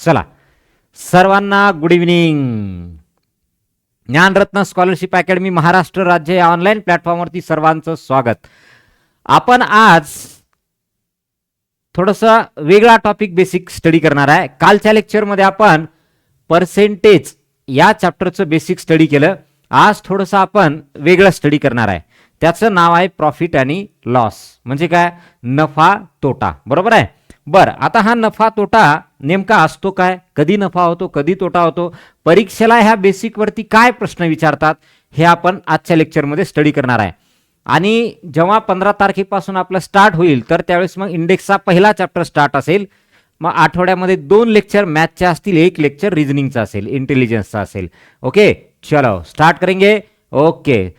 चला सर्वांना good evening. Gyanratna scholarship academy Maharashtra राज्य या ऑनलाईन प्लॅटफॉर्मवरती सर्वांचं स्वागत. आपण आज थोडंसं वेगळा टॉपिक बेसिक स्टडी करणार आहे. कालच्या लेक्चरमध्ये आपण पर्सेंटेज या चॅप्टरचं बेसिक स्टडी केलं. आज थोडंसं आपण वेगळं स्टडी करणार आहे. त्याचं नाव आहे प्रॉफिट आणि लॉस, म्हणजे काय, नफा तोटा. बरोबर आहे. बरं, आता हा नफा तोटा नेमका असतो काय, कधी नफा होतो कधी तोटा होतो, परीक्षेला ह्या बेसिकवरती काय प्रश्न विचारतात हे आपण आजच्या लेक्चरमध्ये स्टडी करणार आहे. आणि जेव्हा 15 तारखेपासून आपलं स्टार्ट होईल तर त्यावेळेस मग इंडेक्सचा पहिला चॅप्टर स्टार्ट असेल. मग आठवड्यामध्ये 2 लेक्चर मॅथचे असतील, 1 लेक्चर रिजनिंगचा असेल, इंटेलिजन्सचा असेल. ओके, चलो स्टार्ट करेंगे. ओके,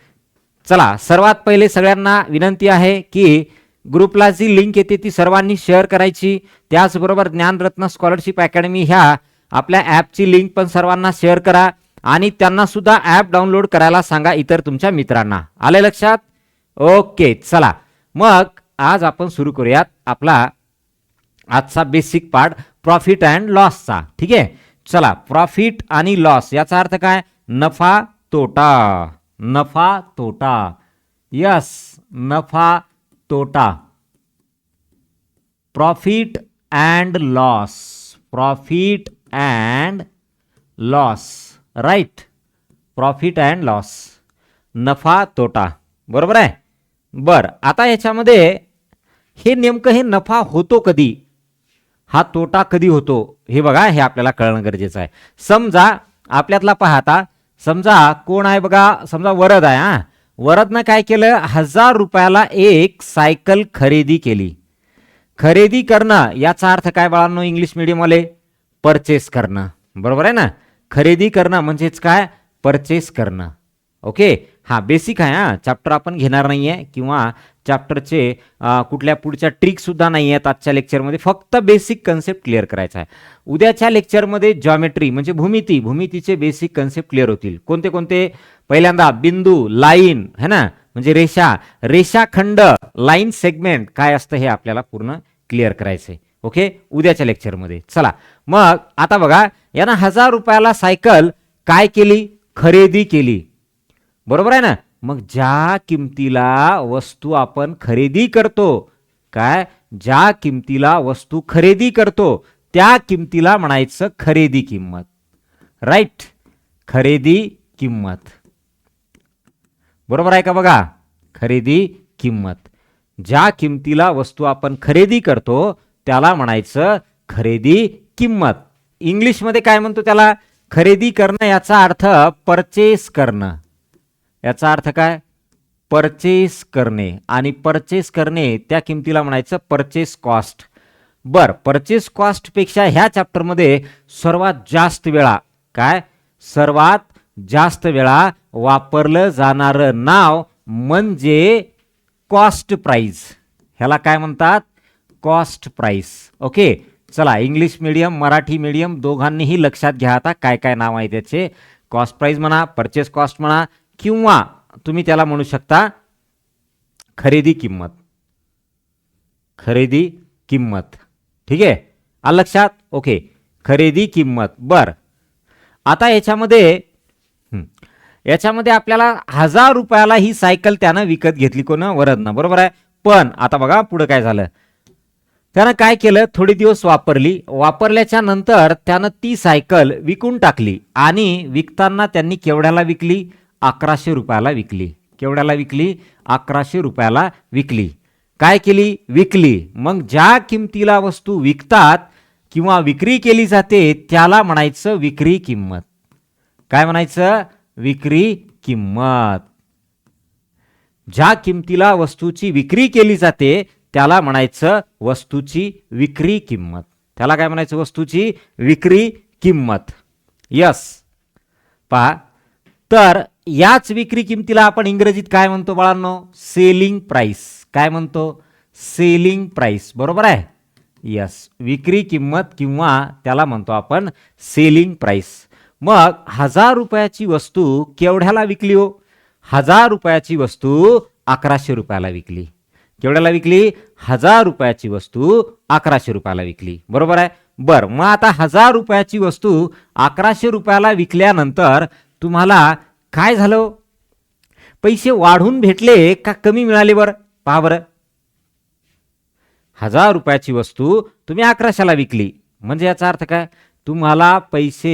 चला सर्वात पहिले सगळ्यांना विनंती आहे की ग्रुपला जी लिंक येते ती सर्वांनी शेअर करायची. त्याचबरोबर ज्ञानरत्न स्कॉलरशिप अकॅडमी ह्या आपल्या ॲपची लिंक पण सर्वांना शेअर करा आणि त्यांना सुद्धा ॲप डाउनलोड करायला सांगा इतर तुमच्या मित्रांना. आले लक्षात? ओके, चला मग आज आपण सुरू करूयात आपला आजचा बेसिक पार्ट प्रॉफिट अँड लॉसचा. ठीक आहे, चला प्रॉफिट आणि लॉस याचा अर्थ काय, नफा तोटा. नफा तोटा, यस, नफा तोटा. Profit and loss, profit and loss, right. Profit and loss, नफा तोटा. बरोबर आहे. बरं, आता याच्यामध्ये हे नेमकं हे नफा होतो कधी, हा तोटा कधी होतो हे बघा, हे आपल्याला कळणं गरजेचं आहे. समजा आपल्यातला पाहता, समजा कोण आहे बघा, समजा वरद आहे. हा, वरदनं काय केलं, 1000 रुपयाला एक सायकल खरेदी केली. खरेदी करणं याचा अर्थ काय बाळांनो, इंग्लिश मीडियमवाले, परचेस करणं. बरोबर आहे ना. खरेदी करणं म्हणजेच काय, परचेस करणं. ओके, हा बेसिक आहे. हा चॅप्टर आपण घेणार नाही आहे किंवा चॅप्टरचे कुठल्या पुढच्या ट्रिक सुद्धा नाही आहेत आजच्या लेक्चरमध्ये, फक्त बेसिक कन्सेप्ट क्लिअर करायचा आहे. उद्याच्या लेक्चरमध्ये जॉमेट्री म्हणजे भूमितीचे बेसिक कन्सेप्ट क्लिअर होतील. कोणते कोणते, पहिल्यांदा बिंदू, लाईन है ना, म्हणजे रेषा, रेषाखंड, लाईन सेगमेंट काय असतं हे आपल्याला पूर्ण क्लिअर करायचं आहे. ओके, उद्याच्या लेक्चरमध्ये. चला मग आता बघा, यानं 1000 रुपयाला सायकल काय केली, खरेदी केली. बरोबर आहे ना. मग ज्या किमतीला वस्तू आपण खरेदी करतो, काय, ज्या किमतीला वस्तू खरेदी करतो त्या किमतीला म्हणायचं खरेदी किंमत. राईट, खरेदी किंमत. बरोबर आहे का बघा, खरेदी किंमत. ज्या किमतीला वस्तू आपण खरेदी करतो त्याला म्हणायचं खरेदी किंमत. इंग्लिशमध्ये काय म्हणतो त्याला, खरेदी करणं याचा अर्थ परचेस करणं. याचा अर्थ काय, परचेस करणे. आणि परचेस करणे त्या किमतीला म्हणायचं परचेस कॉस्ट. बर, परचेस कॉस्ट पेक्षा ह्या चॅप्टरमध्ये सर्वात जास्त वेळा काय, सर्वात जास्त वेळा वापरलं जाणारं नाव म्हणजे कॉस्ट प्राइस. ह्याला काय म्हणतात, कॉस्ट प्राइस. ओके, चला इंग्लिश मीडियम मराठी मीडियम दोघांनीही लक्षात घ्या आता काय काय नाव आहे त्याचे. कॉस्ट प्राइस म्हणा, परचेस कॉस्ट म्हणा, किंवा तुम्ही त्याला म्हणू शकता खरेदी किंमत. खरेदी किंमत. ठीक आहे, आलं लक्षात. ओके, खरेदी किंमत. बर, आता याच्यामध्ये आपल्याला 1000 रुपयाला ही सायकल त्यानं विकत घेतली, कोण, वरदनं. बरोबर आहे. पण आता बघा पुढे काय झालं, त्यानं काय केलं, थोडे दिवस वापरली. वापरल्याच्या नंतर त्यानं ती सायकल विकून टाकली. आणि विकताना त्यांनी केवढ्याला विकली, 1100 रुपयाला विकली. केवढ्याला विकली, 1100 रुपयाला विकली. काय केली, विकली. मग ज्या किमतीला वस्तू विकतात किंवा विक्री केली जाते त्याला म्हणायचं विक्री किंमत. काय म्हणायचं, विक्री किंमत. ज्या किमतीला वस्तूची विक्री केली जाते त्याला म्हणायचं वस्तूची विक्री किंमत. त्याला काय म्हणायचं, वस्तूची विक्री किंमत. यस, पहा, तर याच विक्री किमतीला आपण इंग्रजीत काय म्हणतो बाळांनो, सेलिंग प्राइस. काय म्हणतो, सेलिंग प्राइस. बरोबर आहे. यस, विक्री किंमत किंवा त्याला म्हणतो आपण सेलिंग प्राइस. मग 1000 रुपयाची वस्तू केवढ्याला विकली हो, 1000 रुपयाची वस्तू 1100 रुपयाला विकली. केवढ्याला विकली, 1000 रुपयाची वस्तू 1100 रुपयाला विकली. बरोबर आहे. बरं, मग आता 1000 रुपयाची वस्तू 1100 रुपयाला विकल्यानंतर तुम्हाला काय झालं? पैसे वाढून भेटले का कमी मिळाले? बरं पहा बरं, 1000 रुपयाची वस्तू तुम्ही 1100ला विकली म्हणजे याचा अर्थ काय? तुम्हाला पैसे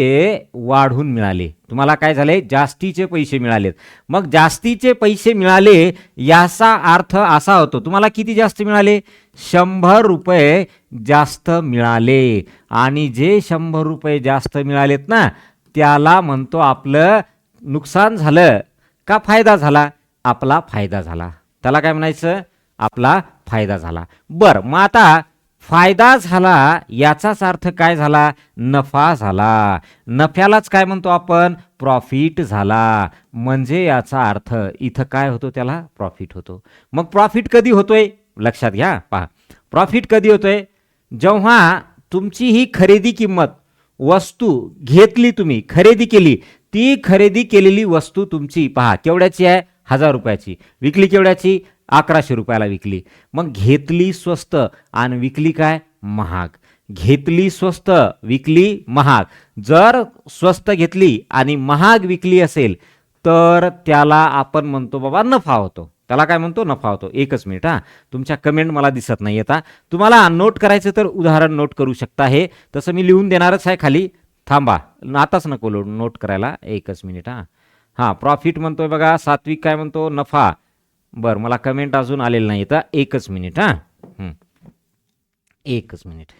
वाढून मिळाले. तुम्हाला काय झाले? जास्तीचे पैसे मिळालेत. मग जास्तीचे पैसे मिळाले याचा अर्थ असा होतो, तुम्हाला किती जास्त मिळाले? 100 रुपये जास्त मिळाले. आणि जे 100 रुपये जास्त मिळालेत ना, त्याला म्हणतो आपलं नुकसान झालं का फायदा झाला? आपला फायदा झाला. त्याला काय म्हणायचं? आपला फायदा झाला. बरं, मग आता फायदा झाला याचाच अर्थ काय झाला? नफा झाला. नफ्यालाच काय म्हणतो आपण? प्रॉफिट झाला. म्हणजे याचा अर्थ इथं काय होतो? त्याला प्रॉफिट होतो. मग प्रॉफिट कधी होतोय? लक्षात घ्या, पहा, प्रॉफिट कधी होतोय? जेव्हा तुमची ही खरेदी किंमत, वस्तू घेतली, तुम्ही खरेदी केली, ती खरेदी केलेली वस्तू तुमची पहा केवढ्याची आहे? 1000 रुपयाची. विकली केवढ्याची? 1100 रुपयाला विकली. मग घेतली स्वस्त आणि विकली काय? महाग. घेतली स्वस्त, विकली महाग. जर स्वस्त घेतली आणि महाग विकली असेल तर त्याला आपण म्हणतो बाबा नफा होतो. त्याला काय म्हणतो? नफा होतो. एकच मिनिट हा, तुमच्या कमेंट मला दिसत नाही आता. तुम्हाला नोट करायचं तर उदाहरण नोट करू शकता. हे तसं मी लिहून देणारच आहे खाली. थांबा, आताच नको नोट करायला. एकच मिनिट हा. हां, प्रॉफिट म्हणतोय बघा, सात्विक काय म्हणतो? नफा. बरं, मला कमेंट अजून आलेलं नाही तर एकच मिनिट हां, एकच मिनिट.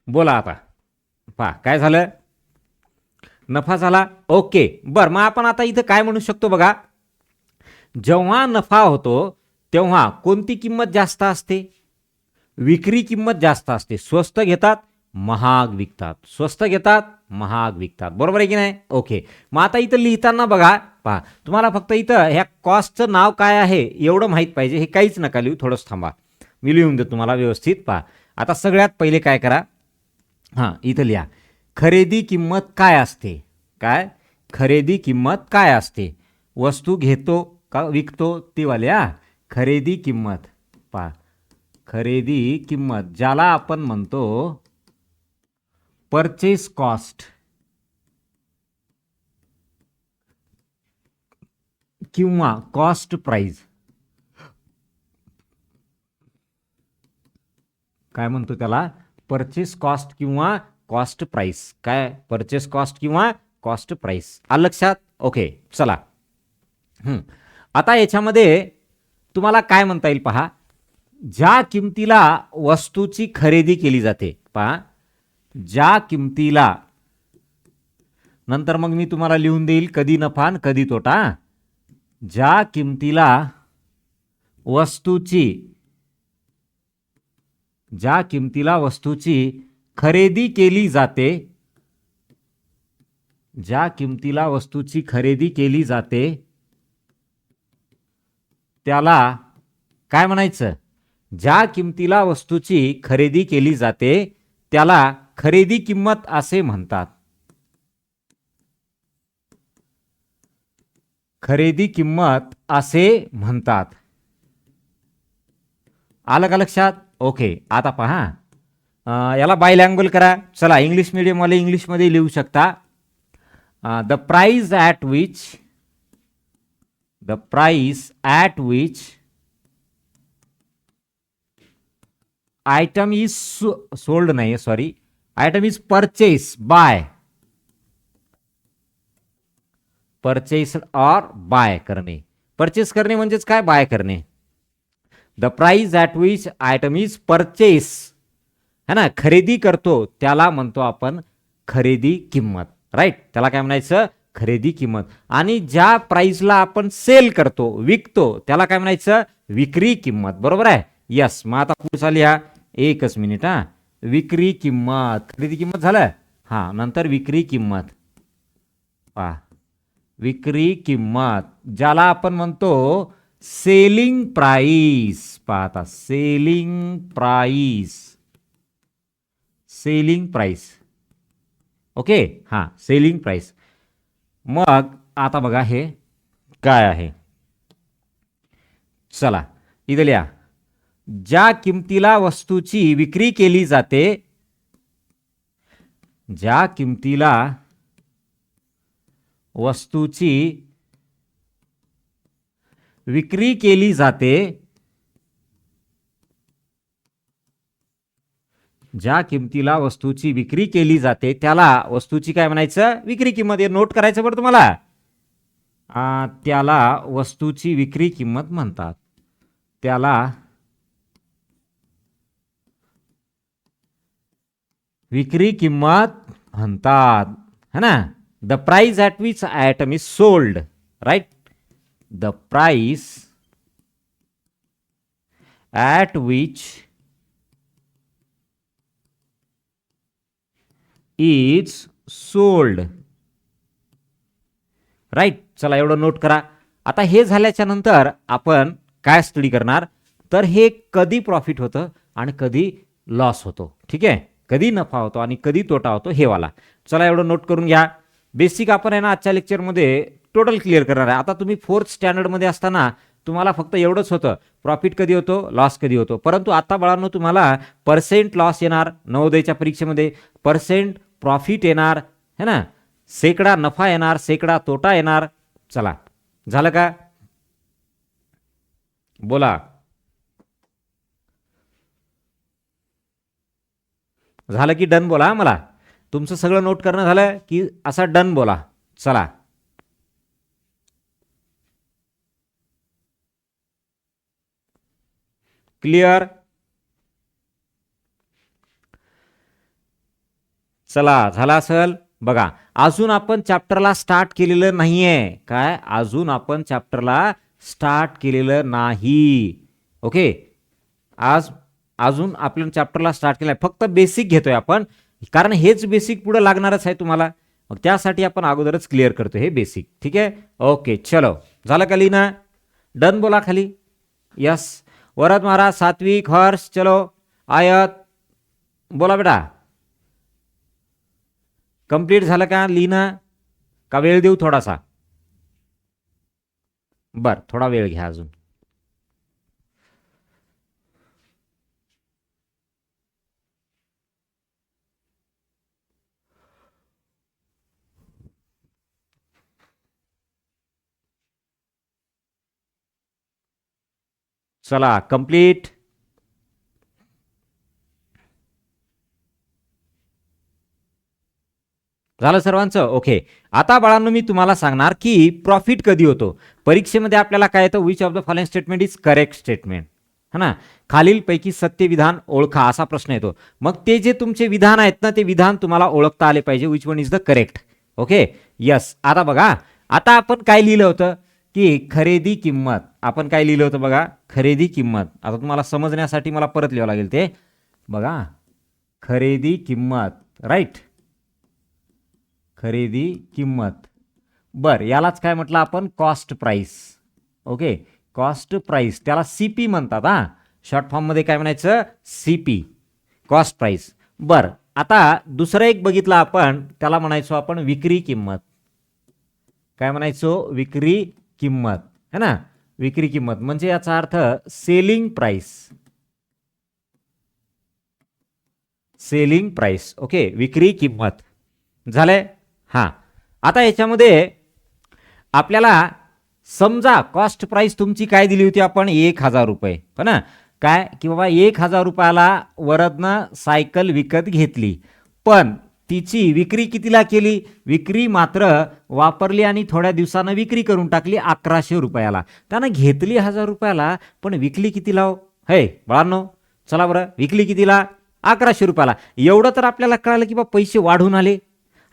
बोला आता. पहा काय झालं? नफा झाला. ओके, बरं, मग आपण आता इथं काय म्हणू शकतो बघा, जेव्हा नफा होतो तेव्हा कोणती किंमत जास्त असते? विक्री किंमत जास्त असते. स्वस्त घेतात, महाग विकतात. स्वस्त घेतात, महाग विकतात. बरोबर आहे की नाही? ओके, मग आता इथं लिहिताना बघा, पहा, तुम्हाला फक्त इथं ह्या कॉस्टचं नाव काय आहे एवढं माहीत पाहिजे. हे काहीच नका लिहू, थोडंच थांबा, मी लिहून देतो तुम्हाला व्यवस्थित. पहा, आता सगळ्यात पहिले काय करा, हां, इथं लिहा, खरेदी किंमत काय असते? काय? खरेदी किंमत काय असते? वस्तू घेतो का विकतो ती वाल्या खरेदी किंमत. पहा, खरेदी किंमत ज्याला आपण म्हणतो परचेस कॉस्ट किंवा कॉस्ट प्राइस. काय म्हणतो त्याला? परचेस कॉस्ट किंवा कॉस्ट प्राइस. काय? परचेस कॉस्ट किंवा कॉस्ट प्राइस. आलं लक्षात? ओके, चला. आता याच्यामध्ये तुम्हाला काय म्हणता येईल पहा, ज्या किमतीला वस्तूची खरेदी केली जाते, पहा, ज्या किमतीला, नंतर मग मी तुम्हाला लिहून देईल कधी नफा आणि कधी तोटा. ज्या किमतीला वस्तूची खरेदी केली जाते, ज्या किमतीला वस्तूची खरेदी केली जाते त्याला काय म्हणायचं? ज्या किमतीला वस्तूची खरेदी केली जाते त्याला खरेदी किंमत असे म्हणतात. खरेदी किंमत असे म्हणतात. आलं का लक्षात? ओके, आता पहा, याला बायलँग्वेज करा. चला, इंग्लिश मीडियमवाले इंग्लिशमध्ये लिहू शकता. The price at which item is sold, नाही sorry, item is purchase buy, purchase और बाय करणे. परचेस करणे म्हणजेच काय? बाय करणे. The price at which item is purchase, है ना, खरेदी करतो त्याला म्हणतो आपण खरेदी किंमत. राईट, त्याला काय म्हणायचं? खरेदी किंमत. आणि ज्या प्राइसला आपण सेल करतो, विकतो, त्याला काय म्हणायचं? विक्री किंमत. बरोबर आहे? यस. मग आता पुढचा लिहा. एकच मिनिट हा. विक्री किंमत, खरेदी किंमत झालं, हां, नंतर विक्री किंमत. पहा, विक्री किंमत ज्याला आपण म्हणतो सेलिंग प्राइस. पाहता, selling price. Selling price. Okay, हां, सेलिंग प्राइस. मग आता बघा हे काय आहे. चला इथं लिहा. ज्या किमतीला वस्तूची विक्री केली जाते, ज्या किमतीला वस्तूची विक्री केली जाते, ज्या किमतीला वस्तूची विक्री केली जाते त्याला वस्तूची काय म्हणायचं, विक्री किंमत. हे नोट करायचं बरं तुम्हाला. त्याला वस्तूची विक्री किंमत म्हणतात. त्याला विक्री किंमत म्हणतात, है ना. The price at which item is sold, right. The price at which is sold, right. चला एवढं नोट करा. आता हे झाल्याच्या नंतर आपण काय स्टडी करणार, तर हे कधी प्रॉफिट होतं आणि कधी लॉस होतो. ठीक आहे, कधी नफा होतो आणि कधी तोटा होतो हे वाला. चला एवढं नोट करून घ्या. बेसिक आपण आहे ना आजच्या लेक्चरमध्ये टोटल क्लिअर करणार आहे. आता तुम्ही 4th स्टँडर्डमध्ये असताना तुम्हाला फक्त एवढंच होतं, प्रॉफिट कधी होतो, लॉस कधी होतो. परंतु आता बाळांनो तुम्हाला पर्सेंट लॉस येणार नवोदयच्या परीक्षेमध्ये, पर्सेंट प्रॉफिट येणार, है ना, शेकडा नफा येणार, शेकडा तोटा येणार. चला झालं का, बोला. झालं की डन बोला. मला तुमचं सगळं नोट करणं झालं की असा डन बोला. चला क्लिअर. चला झाला असेल. बघा अजून आपण चॅप्टरला स्टार्ट केलेलं नाहीये. काय, अजून आपण चॅप्टरला स्टार्ट केलेलं नाही. ओके, आज अजून आपण चॅप्टरला स्टार्ट केलं आहे, फक्त बेसिक घेतोय आपण, कारण हेच बेसिक पुढे लागणारच आहे तुम्हाला. मग त्यासाठी आपण अगोदरच क्लिअर करतो हे बेसिक. ठीक आहे, ओके. चलो झालं का लिहिना, डन बोला खाली. यस, वरद महाराज, सात्विक, हर्ष, चलो आयत बोला बेटा. कंप्लीट झालं का लिहिणं, का वेळ देऊ थोडासा. बर, थोडा वेळ घ्या अजून. चला कंप्लीट. झालं सर्वांचं. ओके, आता बाळांनो मी तुम्हाला सांगणार की प्रॉफिट कधी होतो. परीक्षेमध्ये आपल्याला काय येतं, which of the following statement is correct statement, है ना. खालीलपैकी सत्य विधान ओळखा असा प्रश्न येतो. मग ते जे तुमचे विधान आहेत ना, ते विधान तुम्हाला ओळखता आले पाहिजे, which one is the correct. Okay, yes. आता बघा, आता आपण काय लिहिलं होतं की खरेदी किंमत. आपण काय लिहिलं होतं बघा, खरेदी किंमत. आता तुम्हाला समजण्यासाठी मला परत लिहावं लागेल ते. बघा, खरेदी किंमत, राईट, खरेदी किंमत. बर, यालाच काय म्हटलं आपण, cost price. Okay, cost price, त्याला सीपी म्हणतात. हा, शॉर्ट फॉर्ममध्ये काय म्हणायचं, सीपी, कॉस्ट प्राइस. बर, आता दुसरं एक बघितलं आपण, त्याला म्हणायचो आपण विक्री किंमत. काय म्हणायचो, विक्री किंमत, है ना. विक्री किंमत म्हणजे याचा अर्थ selling price, selling price. Okay, विक्री किंमत झालंय. हां, आता याच्यामध्ये आपल्याला समजा कॉस्ट प्राइस तुमची काय दिली होती आपण, 1,000 रुपये, हो ना. काय की बाबा 1,000 रुपयाला वरदनं सायकल विकत घेतली, पण तिची विक्री कितीला केली, विक्री मात्र वापरली आणि थोड्या दिवसानं विक्री करून टाकली 1,100 रुपयाला. त्यानं घेतली 1,000 रुपयाला, पण विकली कितीला हो, हे बाळांनो. चला बरं, विकली कितीला, 1,100 रुपयाला. एवढं तर आपल्याला कळालं की बा पैसे वाढून आले,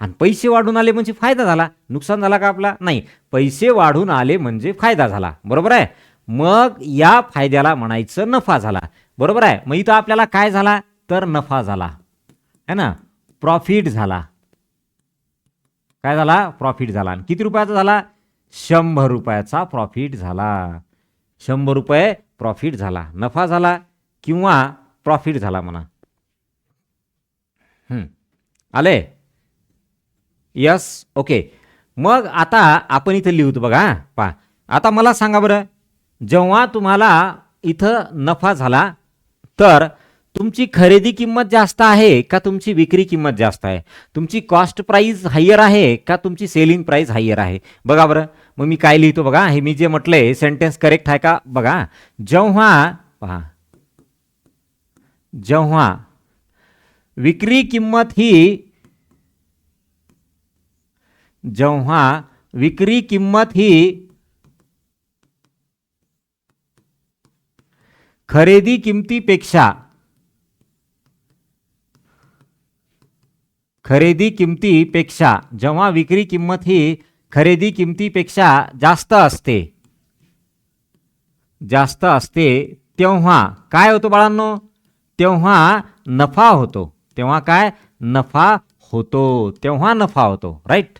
आणि पैसे वाढून आले म्हणजे फायदा झाला. नुकसान झाला का आपला, नाही. पैसे वाढून आले म्हणजे फायदा झाला, बरोबर आहे. मग या फायद्याला म्हणायचं नफा झाला, बरोबर आहे. मग इथं आपल्याला काय झाला, तर नफा झाला, है ना, प्रॉफिट झाला. काय झाला, प्रॉफिट झाला. आणि किती रुपयाचा झाला, 100 रुपयाचा प्रॉफिट झाला. 100 रुपये प्रॉफिट झाला, नफा झाला किंवा प्रॉफिट झाला म्हणा. आले? Yes, okay. मग आता आपण इथं लिहूत बघा. पहा, आता मला सांगा बरं, जेव्हा तुम्हाला इथं नफा झाला तर तुमची खरेदी किंमत जास्त आहे का तुमची विक्री किंमत जास्त आहे? तुमची कॉस्ट प्राइस हायर आहे का तुमची सेलिंग प्राइस हायर आहे? बघा बरं. मग मी काय लिहितो बघा, हे मी जे म्हटलंय सेंटेन्स करेक्ट आहे का बघा. जेव्हा पहा, जेव्हा विक्री किंमत ही जेव्हा विक्री किंमत ही खरेदी किमतीपेक्षा जेव्हा विक्री किंमत ही खरेदी किमतीपेक्षा जास्त असते तेव्हा काय होतो बाळांनो? तेव्हा नफा होतो. तेव्हा काय? नफा होतो. राईट.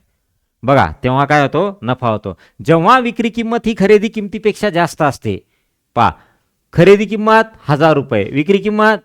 बघा, तेव्हा काय होतो? नफा होतो. जेव्हा विक्री किंमत ही खरेदी किमतीपेक्षा जास्त असते. पहा, खरेदी किंमत 1000 रुपये, विक्री किंमत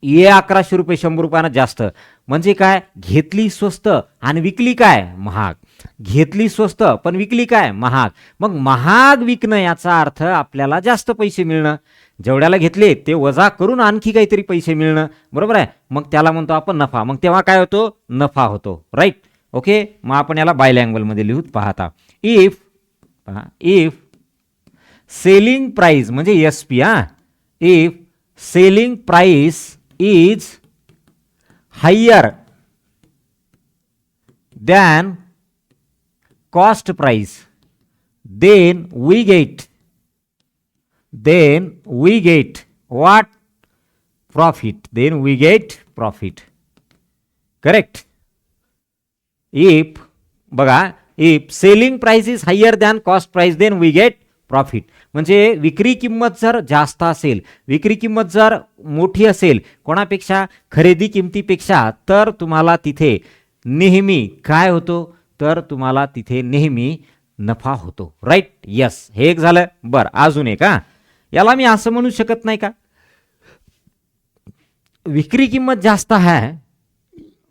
1100 रुपये, 100 रुपयानं जास्त. म्हणजे काय? घेतली स्वस्त आणि विकली काय? महाग. घेतली स्वस्त पण विकली काय? महाग. मग महाग विकणं याचा अर्थ आपल्याला जास्त पैसे मिळणं. जेवढ्याला घेतले ते वजा करून आणखी काहीतरी पैसे मिळणं. बरोबर आहे? मग त्याला म्हणतो आपण नफा. मग तेव्हा काय होतो? नफा होतो. राईट. ओके. मग आपण याला बायलँग्वेजमध्ये लिहूत पाहता. इफ सेलिंग प्राइस म्हणजे SP. If selling price is higher than cost price, then we get what? Profit. Then we get profit. Correct. If बघा, if selling price is higher than cost price, then we get profit. म्हणजे विक्री किंमत जर जास्त असेल, विक्री किंमत जर मोठी असेल कोणापेक्षा? खरेदी किमतीपेक्षा, तर तुम्हाला तिथे नेहमी काय होतो? तर तुम्हाला तिथे नेहमी नफा होतो. राईट. यस, हे एक झालं. बरं, अजून एक. याला मी असं म्हणू शकत नाही का, विक्री किंमत जास्त आहे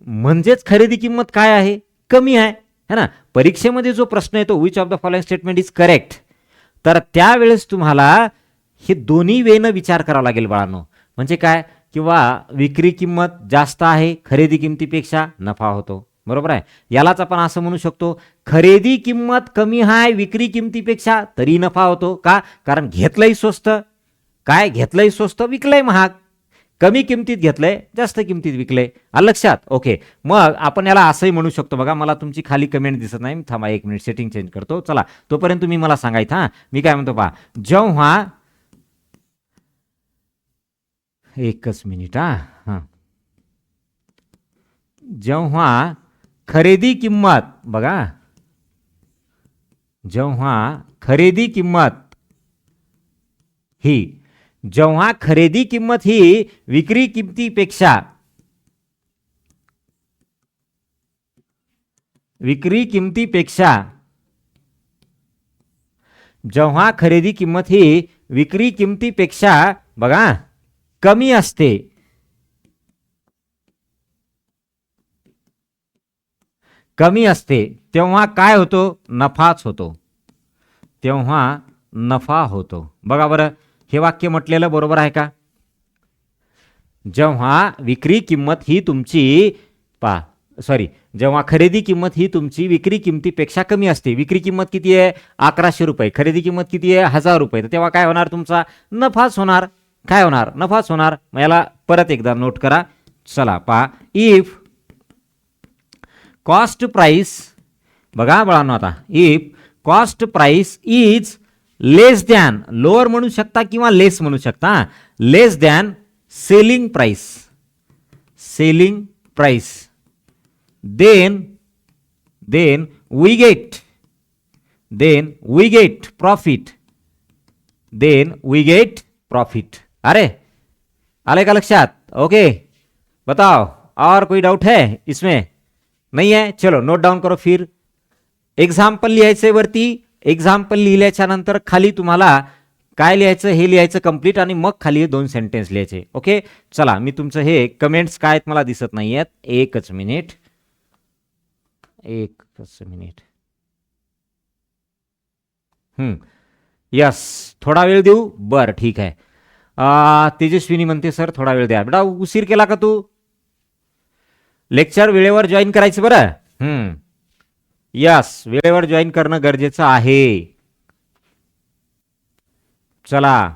म्हणजेच खरेदी किंमत काय आहे? कमी आहे, है ना. परीक्षेमध्ये जो प्रश्न येतो, which of the following statement is correct, तर त्यावेळेस तुम्हाला हे दोन्ही वेनं विचार करावा लागेल बाळांनो. म्हणजे काय? किंवा विक्री किंमत जास्त आहे, खरेदी किमतीपेक्षा नफा होतो. बरोबर आहे? यालाच आपण असं म्हणू शकतो, खरेदी किंमत कमी आहे विक्री किमतीपेक्षा तरी नफा होतो. का? कारण घेतलंय स्वस्त, काय? घेतलंय स्वस्त, विकलंय महाग. कमी किमतीत घेतलंय, जास्त किमतीत विकलंय. आलं लक्षात? ओके. मग आपण याला असंही म्हणू शकतो. बघा, मला तुमची खाली कमेंट दिसत नाही. थांबा 1 मिनिट, सेटिंग चेंज करतो. चला, तोपर्यंत तुम्ही मला सांगायचं. मी काय म्हणतो पहा, जेव्हा 1 मिनिट. जेव्हा खरेदी किंमत, बघा, जेव्हा खरेदी किंमत ही विक्री किमतीपेक्षा जेव्हा खरेदी किंमत ही विक्री किमतीपेक्षा बघा कमी असते, तेव्हा काय होतो? नफाच होतो. तेव्हा नफा होतो. बघा बरं, हे वाक्य म्हटलेलं बरोबर आहे का? जेव्हा विक्री किंमत ही तुमची जेव्हा खरेदी किंमत ही तुमची विक्री किमतीपेक्षा कमी असते. विक्री किंमत किती आहे? 1100 रुपये. खरेदी किंमत किती आहे? 1000 रुपये. तर तेव्हा काय होणार? तुमचा नफाच होणार. काय होणार? नफाच होणार. मग याला परत एकदा नोट करा. चला पहा, इफ कॉस्ट प्राइस, बघा बाळांनो, आता if cost price is less than, lower म्हणू शकता किंवा लेस म्हणू शकता, less than selling price, then we get profit. अरे आले का लक्षात? ओके, बताओ और कोई डाउट है इसमें? नहीं है? चलो नोट डाउन करो. फिर एग्जाम्पल लिहायचे वरती. एग्जाम्पल लिहिल्याच्या नंतर खाली तुम्हाला काय लिहायचं हे लिहायचं कंप्लीट आणि मग खाली 2 सेंटेन्स लिहायचे. ओके, चला मी तुमचं हे कमेंट्स काय आहेत मला दिसत नाही आहेत. एकच मिनिट. यस, थोडा वेळ देऊ. बरं ठीक आहे. तेजस्विनी म्हणते सर थोडा वेळ द्या. बेटा उशीर केला का तू? लेक्चर वेळेवर जॉईन करायचं बरं. यस, वेळेवर जॉईन करणं गरजेचं आहे. चला,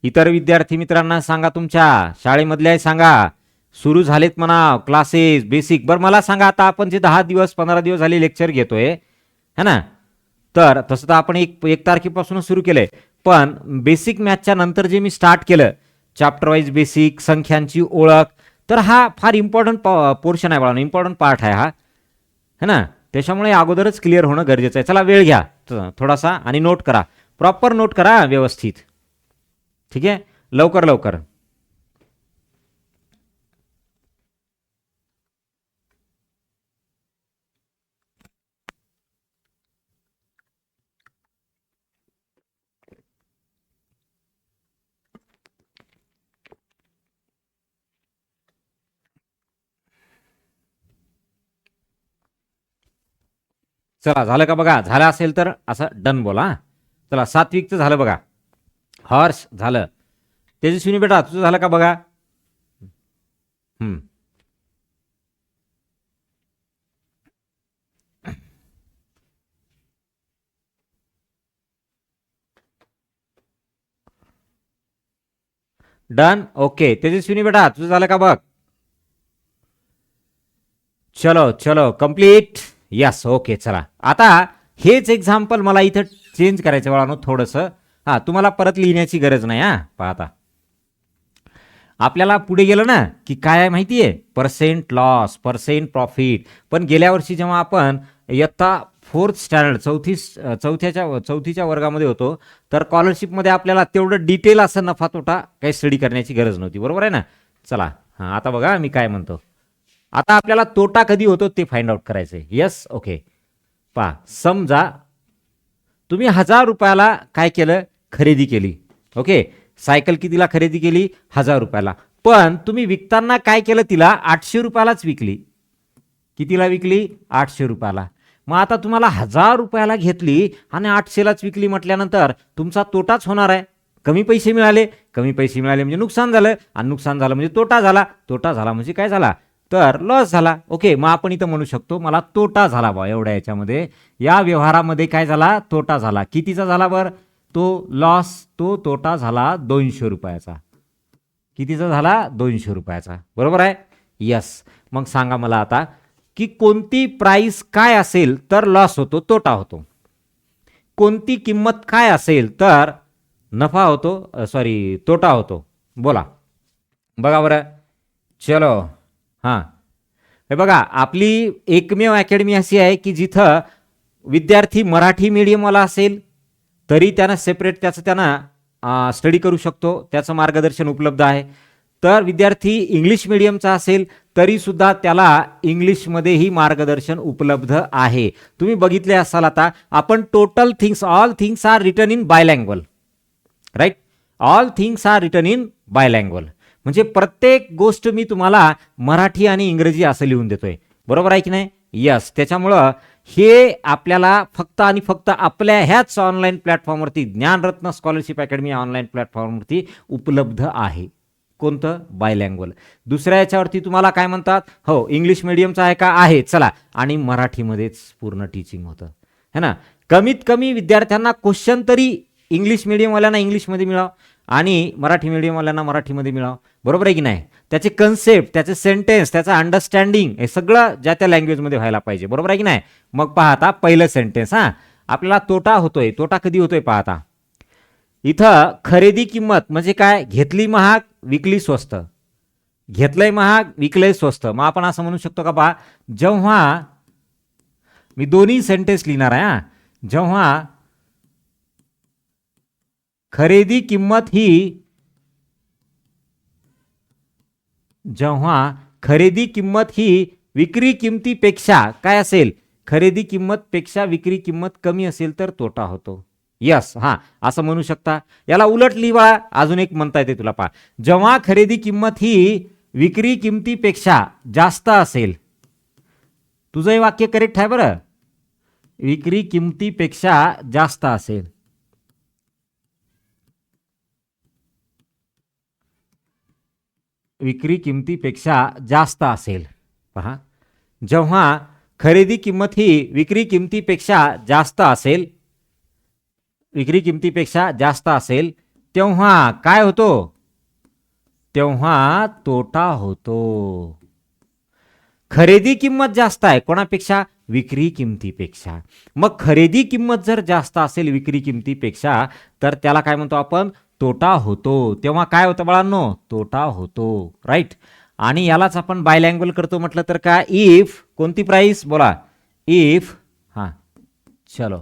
इतर विद्यार्थी मित्रांना सांगा, तुमच्या शाळेमधल्या सांगा सुरू झालेत म्हणा क्लासेस बेसिक. बरं मला सांगा, आता आपण जे 10 दिवस 15 दिवस झाले लेक्चर घेतोय है ना, तर तसं तर आपण एक तारखेपासून सुरू केलंय, पण बेसिक मॅथच्या नंतर जे मी स्टार्ट केलं चॅप्टर वाईज बेसिक संख्यांची ओळख, तर हा फार इम्पॉर्टंट पोर्शन आहे बाळांनो, इम्पॉर्टंट पार्ट आहे हा है ना. त्याच्यामुळे अगोदरच क्लिअर होणं गरजेचं आहे. चला वेळ घ्या थोडासा आणि नोट करा, प्रॉपर नोट करा व्यवस्थित. ठीक आहे, लवकर लवकर. चला झालं का बघा? झालं असेल तर असं डन बोला. चला, सात्विकचं झालं बघा. हर्ष झालं. तेजस्विनी बेटा तुझं झालं का बघा? डन. ओके, तेजस्विनी बेटा तुझं झालं का बघ? चलो चलो कंप्लीट. Yes, okay. चला आता हेच एक्झाम्पल मला इथं चेंज करायचं बाळांनो थोडंसं. हां, तुम्हाला परत लिहिण्याची गरज नाही. हां पाहता आपल्याला पुढे गेलं ना की काय आहे माहिती आहे, पर्सेंट लॉस पर्सेंट प्रॉफिट. पण गेल्या वर्षी जेव्हा आपण इयत्ता 4th स्टँडर्ड चौथीच्या वर्गामध्ये होतो, तर स्कॉलरशिपमध्ये आपल्याला तेवढं डिटेल असं नफा तोटा काही स्टडी करण्याची गरज नव्हती, बरोबर आहे ना. चला हां, आता बघा मी काय म्हणतो. आता आपल्याला तोटा कधी होतो ते फाइंड आउट करायचं आहे. Yes, okay. पहा, समजा तुम्ही 1000 रुपयाला काय केलं, खरेदी केली. ओके, सायकल कितीला खरेदी केली? 1000 रुपयाला. पण तुम्ही विकताना काय केलं, तिला 800 रुपयालाच विकली. कितीला विकली? 800 रुपयाला. मग आता तुम्हाला 1000 रुपयाला घेतली आणि 800लाच विकली म्हटल्यानंतर तुमचा तोटाच होणार आहे. कमी पैसे मिळाले म्हणजे नुकसान झालं, आणि नुकसान झालं म्हणजे तोटा झाला म्हणजे काय झाला, तर लॉस झाला. ओके, मग आपण इथं म्हणू शकतो मला तोटा झाला बा, एवढ्या याच्यामध्ये या व्यवहारामध्ये काय झाला, तोटा झाला. कितीचा झाला बरं? तो लॉस, तो तोटा झाला 200 रुपयाचा. कितीचा झाला? 200 रुपयाचा, बरोबर आहे. यस, मग सांगा मला आता की कोणती प्राइस काय असेल तर लॉस होतो, तोटा होतो? कोणती किंमत काय असेल तर नफा होतो, तोटा होतो? बोला बघा बरं. चलो हां, हे बघा आपली एकमेव अकॅडमी अशी आहे की जिथं विद्यार्थी मराठी मीडियमवाला असेल तरी त्यांना सेपरेट त्यांना स्टडी करू शकतो, त्याचं मार्गदर्शन उपलब्ध आहे. तर विद्यार्थी इंग्लिश मीडियमचा असेल तरीसुद्धा त्याला इंग्लिशमध्येही मार्गदर्शन उपलब्ध आहे. तुम्ही बघितले असाल आता आपण total things, all things are written in bilanguage, right. All things are written in bilanguage म्हणजे प्रत्येक गोष्ट मी तुम्हाला मराठी आणि इंग्रजी असं लिहून देतोय, बरोबर आहे की नाही. यस, त्याच्यामुळं हे आपल्याला फक्त आणि फक्त आपल्या ह्याच ऑनलाईन प्लॅटफॉर्मवरती, ज्ञानरत्न स्कॉलरशिप अकॅडमी ऑनलाईन प्लॅटफॉर्मवरती उपलब्ध आहे. कोणतं? बायलँग्वेज. दुसऱ्या याच्यावरती तुम्हाला काय म्हणतात, हो इंग्लिश मिडियमचं आहे का? आहे. चला, आणि मराठीमध्येच पूर्ण टीचिंग होतं है ना. कमीत कमी विद्यार्थ्यांना क्वेश्चन तरी इंग्लिश मिडियमवाल्यांना इंग्लिशमध्ये मिळावं आणि मराठी मिडियमवाल्यांना मराठीमध्ये मिळावं, बरोबर आहे की नाही. त्याचे कन्सेप्ट, त्याचे सेंटेन्स, त्याचं अंडरस्टँडिंग हे सगळं ज्या त्या लँग्वेजमध्ये व्हायला पाहिजे, बरोबर आहे की नाही. मग पाहता पहिलं सेंटेन्स, हां आपल्याला तोटा होतोय. तोटा कधी होतोय पाहता, इथं खरेदी किंमत म्हणजे काय, घेतली महाग विकली स्वस्त, घेतलंय महाग विकलंय स्वस्त. मग आपण असं म्हणू शकतो का पहा, जेव्हा मी दोन्ही सेंटेन्स लिहिणार आहे, हां जेव्हा खरेदी किंमत ही, जेव्हा खरेदी किंमत ही विक्री किंमतीपेक्षा काय असेल, खरेदी किंमत पेक्षा विक्री किंमत कमी असेल तर तोटा होतो. यस, हां, असं म्हणू शकता. याला उलट लिहा, अजून एक म्हणता येते तुला, पहा. जेव्हा खरेदी किंमत ही विक्री किमतीपेक्षा जास्त असेल, तुझं हे वाक्य करेक्ट आहे बरं. विक्री किमतीपेक्षा जास्त असेल. विक्री किमतीपेक्षा जास्त असेल. पहा, जेव्हा खरेदी किंमत ही विक्री किमतीपेक्षा जास्त असेल, विक्री किमतीपेक्षा जास्त असेल, तेव्हा काय होतो? तेव्हा तोटा होतो. खरेदी किंमत जास्त आहे कोणापेक्षा? विक्री किमतीपेक्षा. मग खरेदी किंमत जर जास्त असेल विक्री किमतीपेक्षा, तर त्याला काय म्हणतो आपण? तोटा होतो. तेव्हा काय होतं बाळांनो? तोटा होतो. राईट. आणि यालाच आपण बायलँग्वेज करतो म्हटलं तर काय? इफ कोणती प्राइस बोला? इफ, हां, चलो,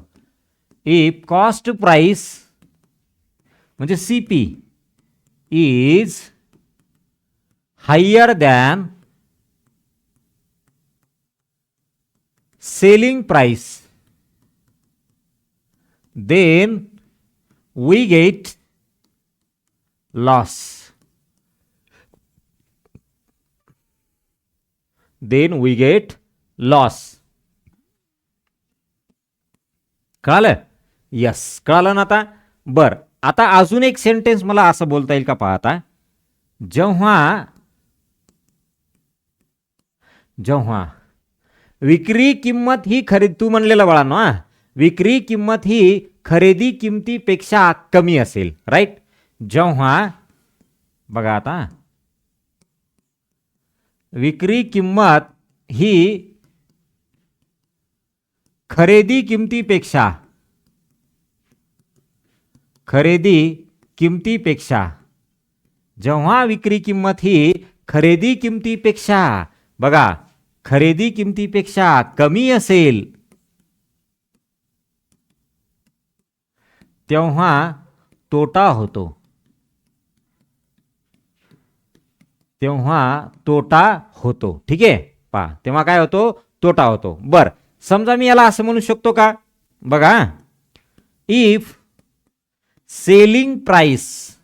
इफ कॉस्ट प्राइस म्हणजे CP is higher than selling price, then we get loss. Then we get loss. कळालं? यस, कळालं ना आता? बर, आता अजून एक सेंटेन्स मला असं बोलता येईल का? पहा आता, जेव्हा विक्री किंमत ही खरेदी, तू म्हणलेलं बाळांनो, विक्री किंमत ही खरेदी किमतीपेक्षा कमी असेल. राईट. जेव्हा बघा आता, विक्री किंमत ही खरेदी किमतीपेक्षा जेव्हा विक्री किंमत ही खरेदी किमतीपेक्षा, बघा, खरेदी किमतीपेक्षा कमी असेल, तेव्हा तोटा होतो. ठीक आहे. पहा, तेव्हा काय होतो? तोटा होतो. बर, समजा मी याला असं म्हणू शकतो का? बघा, इफ सेलिंग प्राइस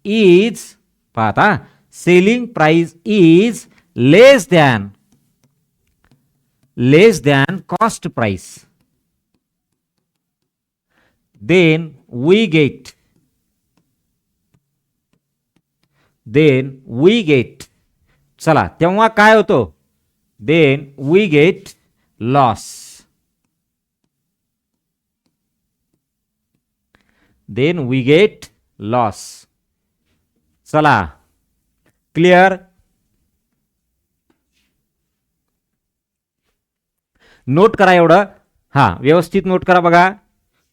इज, पाहता, selling price is less than cost price, then we get, चला, तेव्हा काय होतो? then we get loss. चला, क्लिअर? नोट करा एवढं. हां, व्यवस्थित नोट करा. बघा,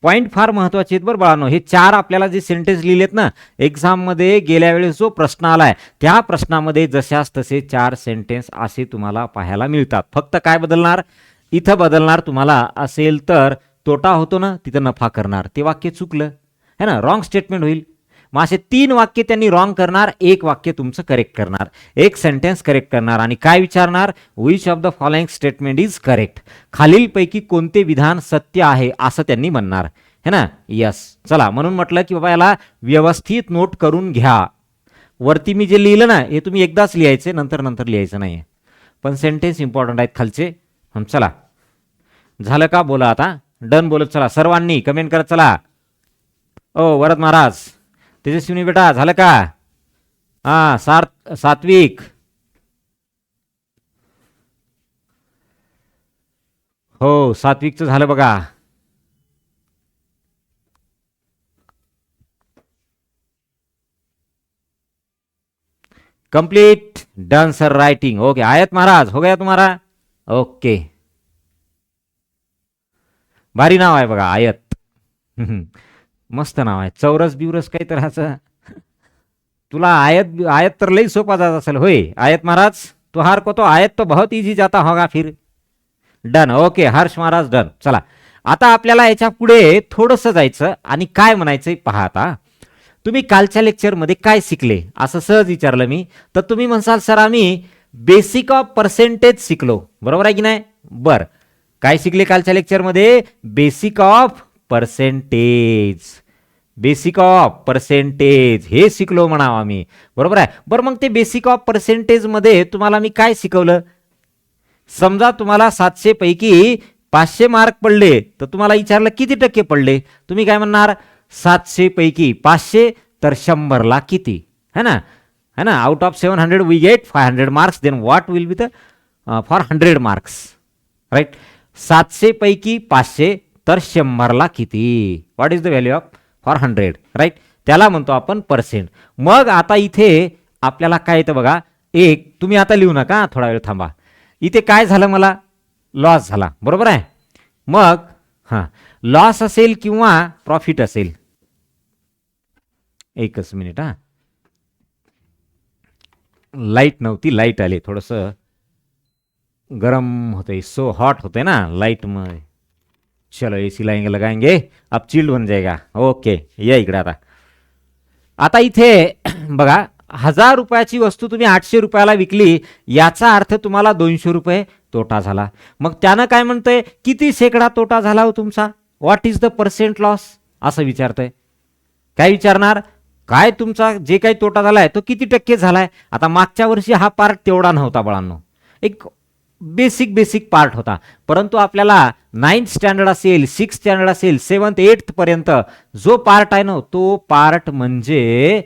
पॉईंट फार महत्वाचे आहेत बरं बाळांनो. हे 4 आपल्याला जे सेंटेन्स लिहिलेत ना, एक्झाममध्ये गेल्या वेळेस जो प्रश्न आलाय त्या प्रश्नामध्ये जशास तसे 4 सेंटेन्स असे तुम्हाला पाहायला मिळतात. फक्त काय बदलणार? इथं बदलणार तुम्हाला असेल तर तोटा होतो ना, तिथं नफा करणार. ते वाक्य चुकलं है ना, रॉंग स्टेटमेंट होईल. मग असे 3 वाक्य त्यांनी रॉंग करणार, 1 वाक्य तुमचं करेक्ट करणार, 1 सेंटेन्स करेक्ट करणार, आणि काय विचारणार? Which of the following statement is correct, खालीलपैकी कोणते विधान सत्य आहे असं त्यांनी म्हणणार है ना. यस, चला, म्हणून म्हटलं की बाबा याला व्यवस्थित नोट करून घ्या. वरती मी जे लिहिलं ना, हे तुम्ही एकदाच लिहायचे, नंतर लिहायचं नाही, पण सेंटेन्स इम्पॉर्टंट आहेत खालचे. चला, झालं का? बोला आता. डन बोलत चला, सर्वांनी कमेंट करत चला. ओ वरद महाराज, तेजस्विनी बेटा, झालं का? हां, सात्विक, हो, सात्विकचं झालं बघा. Complete, done sir, writing. Okay, आयत महाराज, हो गया तुम्हारा? ओके, भारी नाव आहे बघा, आयत. मस्त नाव आहे. चौरस बिवरस काही तर असं. तुला आयत तर लई सोपा जात असेल, होय आयत महाराज? तुहार को तो आयत तो बहुत इजी जाता होगा फिर. Done. Okay, Harsh Maharaj, done. चला, आता आपल्याला याच्या पुढे थोडंसं जायचं आणि काय म्हणायचंय पहा. आता तुम्ही कालच्या लेक्चरमध्ये काय शिकले असं सहज विचारलं मी, तर तुम्ही म्हणसाल सर आम्ही बेसिक ऑफ पर्सेंटेज शिकलो, बरोबर आहे की नाही? बर, काय शिकले कालच्या लेक्चरमध्ये? Basic of percentage. Basic of percentage हे शिकलो म्हणावं आम्ही, बरोबर आहे. बरं मग ते बेसिक ऑफ पर्सेंटेजमध्ये तुम्हाला मी काय शिकवलं? समजा तुम्हाला 700 पैकी 500 मार्क पडले तर तुम्हाला विचारलं किती टक्के पडले, तुम्ही काय म्हणणार? 700 पैकी 500 तर 100ला किती, है ना? है ना? Out of 700 we get 500 marks, then what will be the for 100 marks, right? 700 पैकी 500 तर 100ला किती, what is the value of for 100, right? त्याला म्हणतो आपण पर्सेंट. मग आता इथे आपल्याला काय येतं बघा, एक तुम्ही आता लिहू नका, थोडा वेळ थांबा. इथे काय झालं, मला लॉस झाला, बरोबर आहे. मग हां, लॉस असेल किंवा प्रॉफिट असेल, एकच मिनिट हां, लाईट नव्हती, लाईट आली, थोडंसं गरम होते, सो हॉट होते ना लाइट में. चलो एसी लाएंगे, लगाएंगे, अब चिल्ड बन जाएगा. ओके, या इकडे आता. आता इथे बघा, 1000 रुपयाची वस्तू तुम्ही 800 रुपयाला विकली, याचा अर्थ तुम्हाला 200 रुपये तोटा झाला. मग त्यानं काय म्हणतंय, किती शेकडा तोटा झाला हो तुमचा, what is the percent loss, असं विचारतंय. काय विचारणार, काय तुमचा जे काही तोटा झालाय तो किती टक्के झालाय. आता मागच्या वर्षी हा पार्ट तेवढा नव्हता बाळांनो, एक बेसिक पार्ट होता, परंतु आपल्याला 9th स्टँडर्ड असेल, 6th स्टँडर्ड असेल, 7th 8th पर्यंत जो पार्ट आहे ना, तो पार्ट म्हणजे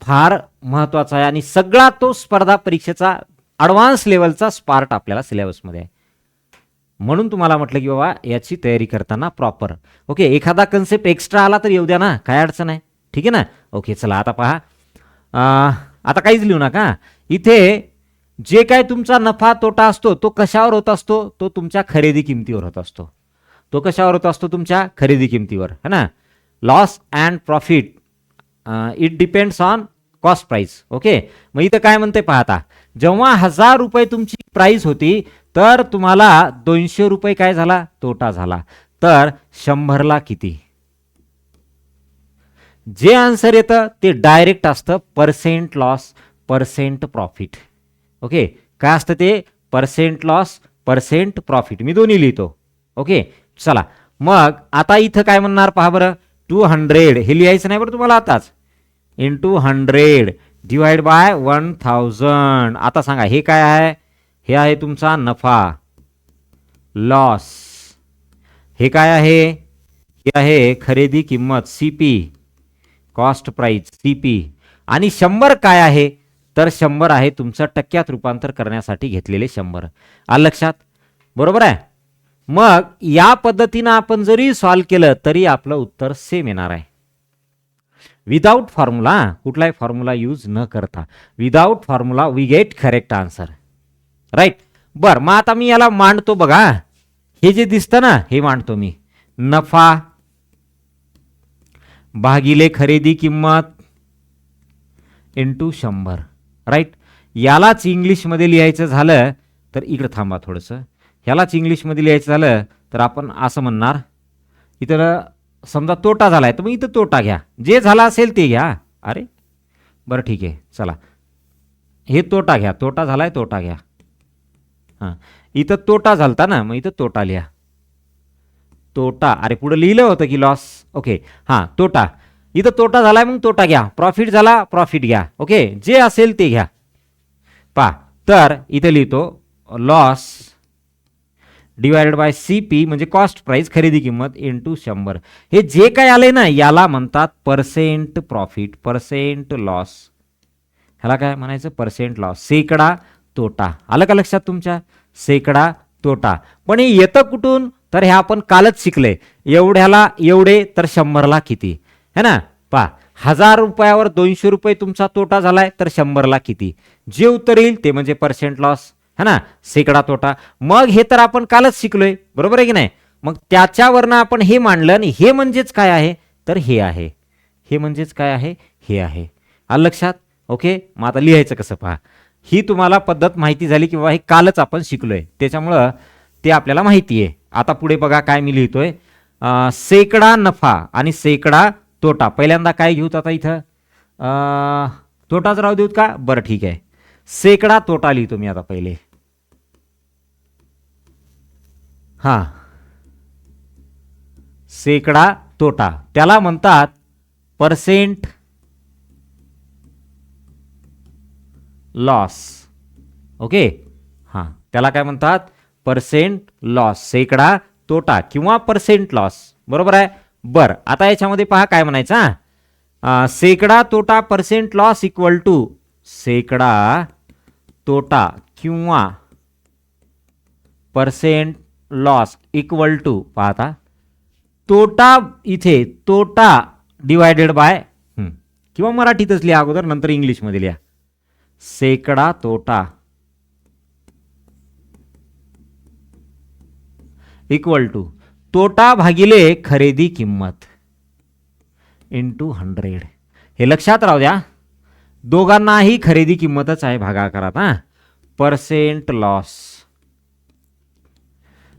फार महत्वाचा आहे आणि सगळा तो स्पर्धा परीक्षेचा ॲडव्हान्स लेवलचा पार्ट आपल्याला सिलेबसमध्ये आहे. म्हणून तुम्हाला म्हटलं की बाबा याची तयारी करताना प्रॉपर, ओके, एखादा कन्सेप्ट एक्स्ट्रा आला तर येऊ द्या ना, काय अडचण आहे, ठीक आहे ना. ओके, चला आता पहा, आता काहीच लिहू नका. इथे जे काय तुमचा नफा तोटा असतो तो कशावर होत असतो, तो तुमच्या खरेदी किमतीवर होत असतो. तो कशावर होत असतो, तुमच्या खरेदी किमतीवर, है ना. Loss and profit it depends on cost price. Okay, मग इथं काय म्हणते पाहता, जेव्हा 1000 रुपये तुमची प्राइस होती तर तुम्हाला 200 रुपये काय झाला, तोटा झाला, तर 100ला किती. जे आन्सर येतं ते डायरेक्ट असतं percent loss, percent profit. Okay, काय असतं ते, पर्सेंट लॉस, पर्सेंट प्रॉफिट, मी दोन्ही लिहितो. ओके, चला मग आता इथं काय म्हणणार पहा बरं, 200 हे लिहायचं नाही बरं तुम्हाला आताच, इंटू 100 डिवाइड बाय 1000. आता सांगा हे काय आहे, हे आहे तुमचा नफा, लॉस. हे काय आहे, हे आहे खरेदी किंमत, सीपी, कॉस्ट प्राइस, सीपी. आणि 100 काय आहे, तर 100 आहे तुमचं टक्क्यात रूपांतर करण्यासाठी घेतलेले 100. आलं लक्षात, बरोबर आहे. मग या पद्धतीनं आपण जरी सॉल्व केलं तरी आपलं उत्तर सेम येणार आहे, विदाउट फॉर्म्युला, कुठलाही फॉर्म्युला यूज न करता. Without formula we get correct answer, right. बर, मग आता मी याला मांडतो बघा, हे जे दिसतं ना हे मांडतो मी, नफा भागिले खरेदी किंमत इंटू 100, राईट. यालाच इंग्लिशमध्ये लिहायचं झालं तर इकडे थांबा थोडंसं, ह्यालाच इंग्लिशमध्ये लिहायचं झालं तर आपण असं म्हणणार, इथं समजा तोटा झालाय तर मग इथं तोटा घ्या, जे झाला असेल ते घ्या. अरे बरं ठीक आहे, चला हे तोटा घ्या, तोटा झालाय तोटा घ्या. हां, इथं तोटा झालता ना, मग इथं तोटा लिहा, तोटा. अरे पुढे लिहिलं होतं की लॉस, ओके, हां तोटा, इथं तोटा झालाय मग तोटा घ्या, प्रॉफिट झाला प्रॉफिट घ्या. ओके, जे असेल ते घ्या. पा तर इथे लिहितो लॉस डिवायडेड बाय सीपी म्हणजे कॉस्ट प्राइस, खरेदी किंमत, इंटू 100. हे जे काय आले ना याला म्हणतात पर्सेंट प्रॉफिट, पर्सेंट लॉस. ह्याला काय म्हणायचं, पर्सेंट लॉस, शेकडा तोटा. आलं का लक्षात तुमच्या, शेकडा तोटा. पण हे येतं कुठून, तर हे आपण कालच शिकले, एवढ्याला एवढे तर 100ला किती, है ना. पा 1000 रुपयावर 200 रुपये तुमचा तोटा झालाय तर 100ला किती, जे उत्तर येईल ते म्हणजे पर्सेंट लॉस, है ना, शेकडा तोटा. मग हे तर आपण कालच शिकलोय, बरोबर आहे की नाही. मग त्याच्यावरनं आपण हे मांडलं आणि हे म्हणजेच काय आहे, तर हे आहे, हे म्हणजेच काय आहे, हे आहे. आलं लक्षात. ओके, मग आता लिहायचं कसं पहा, ही तुम्हाला पद्धत माहिती झाली की बाबा हे कालच आपण शिकलोय, त्याच्यामुळं ते आपल्याला माहिती आहे. आता पुढे बघा काय मी लिहितोय, शेकडा नफा आणि शेकडा तोटा. पहिल्यांदा काय घेऊत आता इथं, तोटाच राहू देऊत का, बरं ठीक आहे, शेकडा तोटा लिहितो मी आता पहिले. हां, शेकडा तोटा त्याला म्हणतात पर्सेंट लॉस. ओके, हां, त्याला काय म्हणतात? पर्सेंट लॉस, शेकडा तोटा किंवा पर्सेंट लॉस. बरोबर आहे. बरं, आता याच्यामध्ये पहा काय म्हणायचं. शेकडा तोटा पर्सेंट लॉस इक्वल टू शेकडा तोटा किंवा पर्सेंट लॉस इक्वल टू पाहता तोटा, इथे तोटा डिवायडेड बाय किंवा मराठीतच लिहा अगोदर, नंतर इंग्लिशमध्ये लिहा. शेकडा तोटा इक्वल टू तोटा भागिले खरेदी किंमत इंटू 100. हे लक्षात राहू द्या, दोघांनाही खरेदी किंमतच आहे भागाकारात. Percent loss,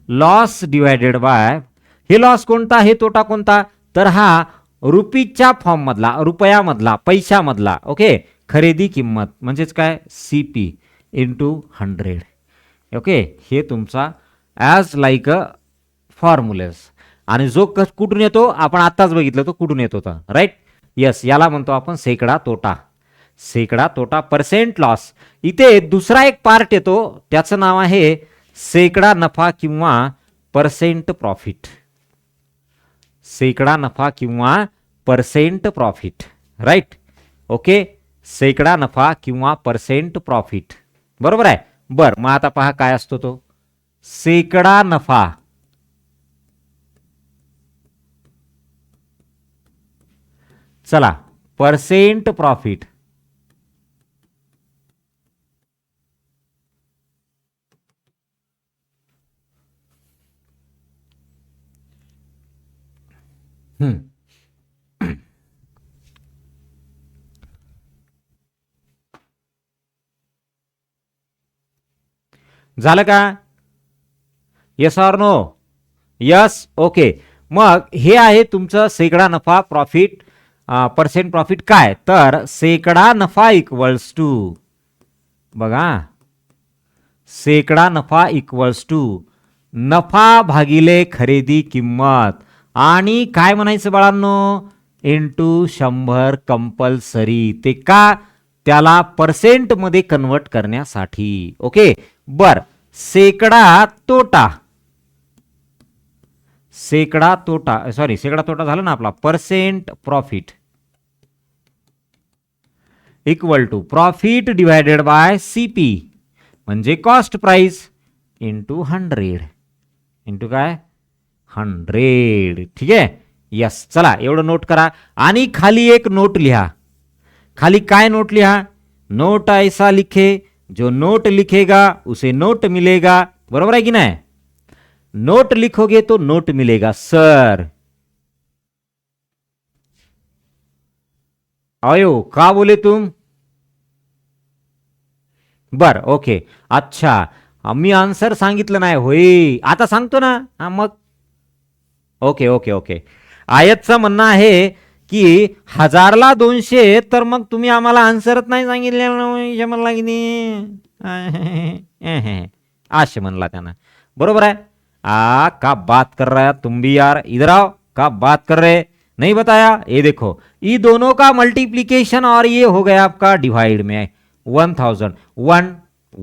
loss divided by, हे लॉस कोणता, हे तोटा कोणता, तर हा रुपीच्या फॉर्म मधला, रुपयामधला, पैशामधला. ओके, खरेदी किंमत म्हणजेच काय, CP इंटू 100. ओके, हे तुमचा ॲज लाईक अ फॉर्म्युलेस. आणि जो कुठून येतो आपण आत्ताच बघितलं तो कुठून येत होता, राईट. यस, याला म्हणतो आपण शेकडा तोटा. शेकडा तोटा पर्सेंट लॉस. इथे दुसरा एक पार्ट येतो, त्याचं नाव आहे शेकडा नफा किंवा पर्सेंट प्रॉफिट. शेकडा नफा किंवा पर्सेंट प्रॉफिट, राईट. ओके, शेकडा नफा किंवा पर्सेंट प्रॉफिट. बरोबर आहे. बरं, मग आता पहा काय असतो तो शेकडा नफा. चला, पर्सेंट प्रॉफिट. झालं का? Yes or no? Yes. Okay, मग हे आहे तुमचं शेकडा नफा प्रॉफिट, पर्सेंट प्रॉफिट. काय तर शेकडा नफा इक्वल्स टू, बघा, शेकडा नफा इक्वल्स टू नफा भागिले खरेदी किंमत आणि काय म्हणायचं बाळांनो, इंटू 100 कंपल्सरी. ते का, त्याला पर्सेंट मध्ये कन्वर्ट करण्यासाठी. ओके, बर, शेकडा तोटा, शेकडा तोटा, सॉरी शेकडा तोटा झाला ना आपला, percent profit equal to profit divided by CP म्हणजे कॉस्ट प्राइस इंटू 100 इंटू काय 100. ठीक आहे. यस, चला एवढं नोट करा. आणि खाली एक नोट लिहा. खाली काय नोट लिहा, नोट ऐसा लिखे जो नोट लिखेगा उसे नोट मिलेगा. बरोबर आहे की नाही? नोट लिखोगे तो नोट मिलेगा. सर आयो का बोले तुम? बर, ओके, अच्छा, मी आन्सर सांगितलं नाही होय, आता सांगतो ना. मग ओके ओके ओके. आयतचं म्हणणं आहे की 1000ला 200, तर मग तुम्ही आम्हाला आन्सरच नाही सांगितलं म्हणला की नाही, आश म्हणला त्यानं. बरोबर है. का बात कर रहा है तुम भी यार, इधर आओ, का बात कर रहे, नहीं बताया. ये देखो, ये दोनों का मल्टीप्लीकेशन और ये हो गया आपका डिवाइड में 1000, 1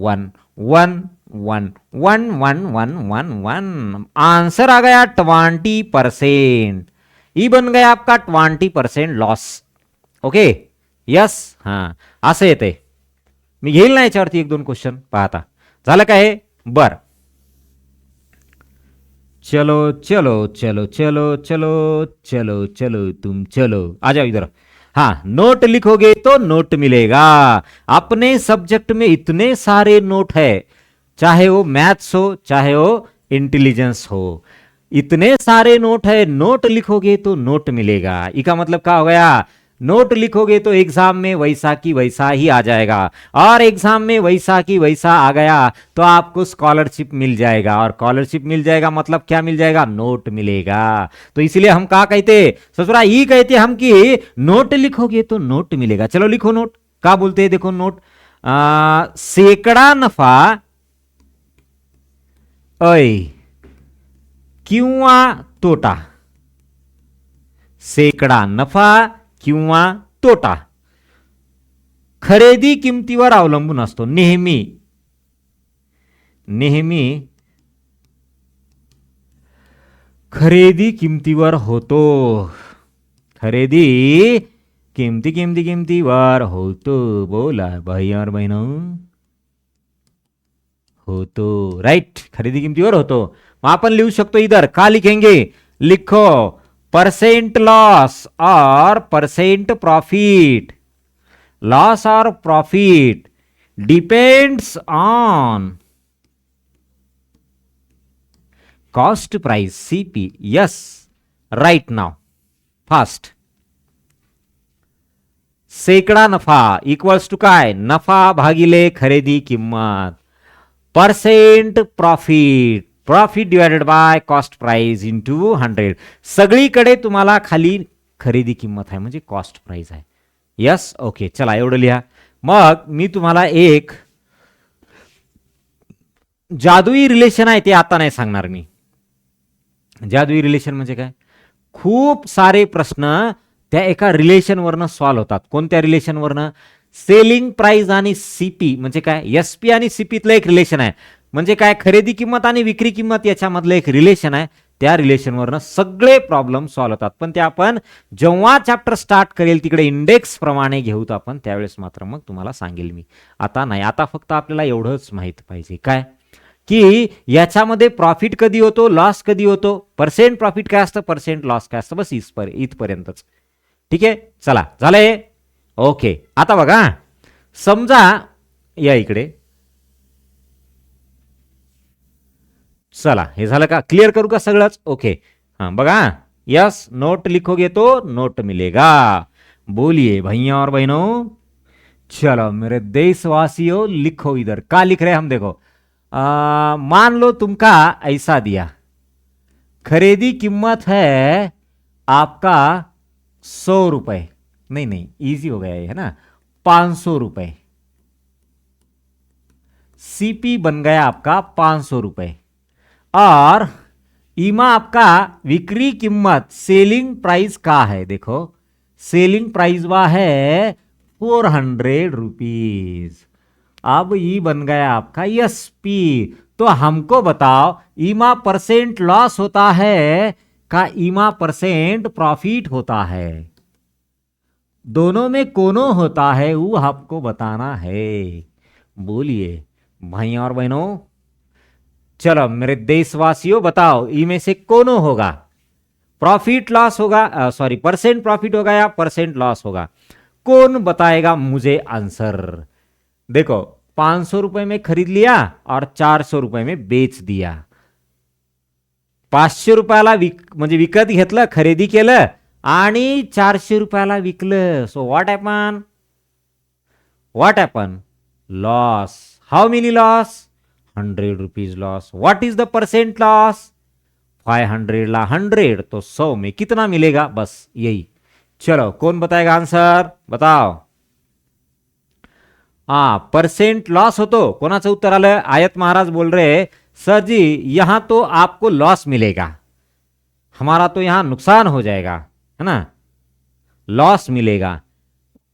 1 1 1 1 1 1 1 1. आंसर आ गया 20%. ई बन गया आपका 20% लॉस. Okay, yes. हां, असं येते. मी घेईल ना याच्यावरती 1-2 क्वेश्चन पाहता. झालं का हे? बर, चलो चलो चलो चलो चलो चलो चलो तुम चलो, आ जाओ इधर. हाँ, नोट लिखोगे तो नोट मिलेगा. अपने सब्जेक्ट में इतने सारे नोट है, चाहे वो मैथ्स हो चाहे वो इंटेलिजेंस हो, इतने सारे नोट है. नोट लिखोगे तो नोट मिलेगा. इसका मतलब क्या हो गया, नोट लिखोगे तो एग्जाम में वैसा की वैसा ही आ जाएगा, और एग्जाम में वैसा की वैसा आ गया तो आपको स्कॉलरशिप मिल जाएगा, और स्कॉलरशिप मिल जाएगा मतलब क्या मिल जाएगा, नोट मिलेगा. तो इसलिए हम क्या कहते, ससुरा ये कहते हम कि नोट लिखोगे तो नोट मिलेगा. चलो लिखो नोट. क्या बोलते हैं देखो नोट, सैकड़ा नफा, ओए किंवा तोटा, शेकडा नफा किंवा तोटा खरेदी किमतीवर अवलंबून असतो. नेहमी नेहमी खरेदी किमतीवर होतो. खरेदी किमतीवर होतो. बोला भाई और बहनों, होतो. राइट, खरेदी किमतीवर होतो. मग आपण लिहू शकतो इधर. का लिखेंगे? लिखो परसेंट लॉस और परसेंट प्रॉफिट. लॉस और profit depends on cost price CP. Yes, right now fast. शेकडा नफा इक्वल्स टू काय? नफा भागिले खरेदी किंमत. Percent profit, profit divided by cost price into 100. सगळीकडे तुम्हाला खाली खरेदी किंमत आहे म्हणजे कॉस्ट प्राइस आहे. यस, ओके, चला एवढं लिहा. मग मी तुम्हाला एक जादुई रिलेशन आहे ते आता नाही सांगणार मी. जादुई रिलेशन म्हणजे काय? खूप सारे प्रश्न त्या एका रिलेशनवरनं सॉल्व्ह होतात. कोणत्या रिलेशनवरनं? सेलिंग प्राइस आणि सीपी म्हणजे काय? एसपी आणि सीपीतलं एक रिलेशन आहे. म्हणजे काय? खरेदी किंमत आणि विक्री किंमत याच्यामधलं एक रिलेशन आहे. त्या रिलेशनवरनं सगळे प्रॉब्लेम सॉल्व्ह होतात. पण ते आपण जेव्हा चॅप्टर स्टार्ट करेल तिकडे इंडेक्स प्रमाणे घेऊत आपण, त्यावेळेस मात्र मग तुम्हाला सांगेल मी. आता नाही, आता फक्त आपल्याला एवढंच माहित पाहिजे काय, की याच्यामध्ये प्रॉफिट कधी होतो, लॉस कधी होतो, पर्सेंट प्रॉफिट काय असतं, पर्सेंट लॉस काय असतं, बस इथपर्यंतच. ठीक आहे, चला झालंय. ओके, आता बघा, समजा या इकडे. चला हे झालं का? क्लिअर करू का सगळंच? ओके, हाँ बघा. यस, नोट लिखोगे तो नोट मिलेगा. बोलिए भैया और बहनों. चलो मेरे देशवासियों, लिखो इधर. का लिख रहे हम देखो. मान लो तुमका ऐसा दिया, खरीदी कीमत है आपका 100 रुपए. नहीं नहीं, इजी हो गया है ना. 500 रुपए. सीपी बन गया आपका 500 रुपए. और ईमा आपका विक्री कीमत सेलिंग प्राइस का है. देखो सेलिंग प्राइस वा है 400 रुपीज. अब ई बन गया आपका एसपी. तो हमको बताओ, ईमा परसेंट लॉस होता है का ईमा परसेंट प्रॉफिट होता है? दोनों में कोनो होता है, वो आपको बताना है. बोलिए भाई और बहनों. चलो मेरे देशवासियों, बताओ इनमें से कोनो होगा? प्रॉफिट लॉस होगा, सॉरी परसेंट प्रॉफिट होगा या परसेंट लॉस होगा? कौन बताएगा मुझे आंसर? देखो 500 रुपए में खरीद लिया और 400 रुपए में बेच दिया. 500 रुपयाला म्हणजे विकत घेतलं, खरेदी केलं आणि 400 रुपयाला विकलं. So what happen? What happen? Loss. How many loss? 100 rupees loss. What is the percent loss? 500 ला 100 तो 100 में कितना मिलेगा? बस यही. चलो कौन बताएगा आंसर? बताओ. परसेंट लॉस होतो. कोणाचं उत्तर आलं? आयत महाराज बोल रहे, सर जी यहां तो आपको लॉस मिलेगा, हमारा तो यहां नुकसान हो जाएगा, है ना. लॉस मिलेगा.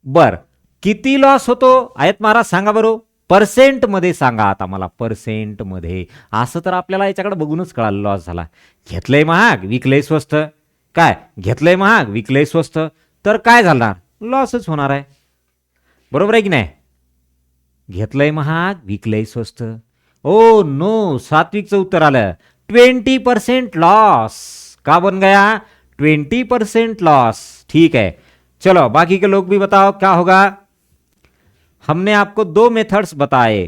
बर, किती लॉस होतो? आयत महाराज सांगा बरो. पर्सेंट मध्ये सांगा आता मला. पर्सेंट मध्ये. असं तर आपल्याला याच्याकडे बघूनच कळालं लॉस झाला. घेतलंय महाग, विकलंय स्वस्त. काय? घेतलंय महाग, विकलंय स्वस्त, तर काय झाणार? लॉसच होणार आहे. बरोबर आहे की नाही? घेतलंय महाग, विकलंय स्वस्त. ओ नो, सात्विकचं उत्तर आलं 20% लॉस. का बन गया? 20% लॉस. ठीक है, चलो बाकी के लोग भी बताओ क्या होगा. हमने आपको दो मेथड्स बताए,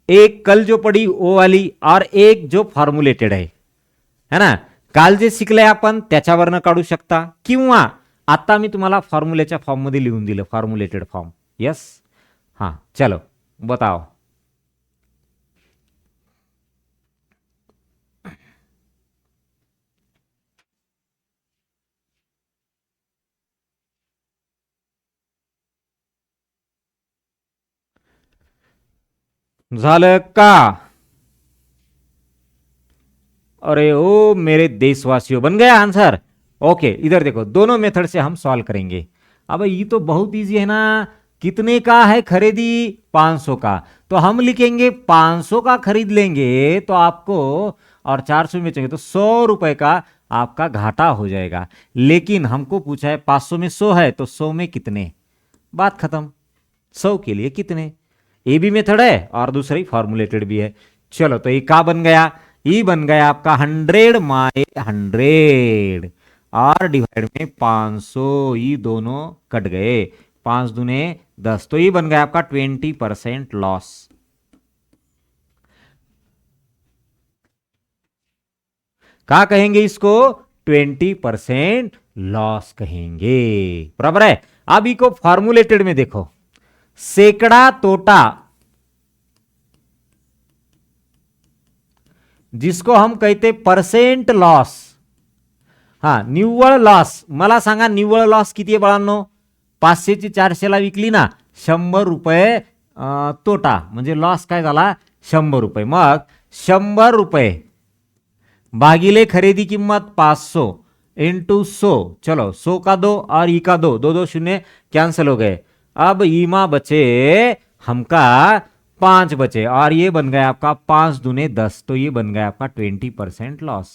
एक कल जो पड़ी ओ वाली और एक जो फॉर्म्युलेटेड है ना. काल जे शिकले आपण त्याच्यावरनं काढू शकता, किंवा आता मी तुम्हाला फॉर्म्युलेच्या फॉर्म मध्ये लिहून दिलं, फॉर्म्युलेटेड फॉर्म. यस, हां चलो बताओ. झालं का? अरे ओ मेरे देशवासियों, बन गया आंसर। ओके, इधर देखो, दोनों मेथड से हम सॉल्व करेंगे। अब ये तो बहुत इजी है ना। कितने का है खरीदी? 500 का। तो हम लिखेंगे 500 का खरीद लेंगे तो आपको, और 400 में बेचेंगे तो 100 रुपए का आपका घाटा हो जाएगा। लेकिन हमको पूछा है 500 में 100 है तो 100 में कितने, बात खत्म। 100 के लिए कितने, ये भी मेथड है और दूसरी फॉर्मुलेटेड भी है। चलो, तो ये का बन गया? ये बन गया आपका 100 माई 100 और डिवाइड में 500, ये दोनों कट गए, 5 दूने 10, तो ये बन गया आपका 20% लॉस। क्या कहेंगे इसको? 20% लॉस कहेंगे, बराबर है। अब इसको फॉर्मुलेटेड में देखो, सैकड़ा तोटा, जिसको हम कहते परसेंट लॉस। हा, निव्वळ लॉस, मला सांगा निव्वळ लॉस किती आहे बाळांनो? 500 ची 400 ला विकली ना, 100 रुपये तोटा, म्हणजे लॉस काय झाला? 100 रुपये। मग 100 रुपये भागिले खरीदी कीमत 500 इंटू 100, चलो 100 का 2 और ई का 2, 2 2 शून्य कैंसिल हो गए। अब ईमा बचे हमका 5 बचे और ये बन गया आपका 5 दूने 10, तो ये बन गया आपका 20% लॉस।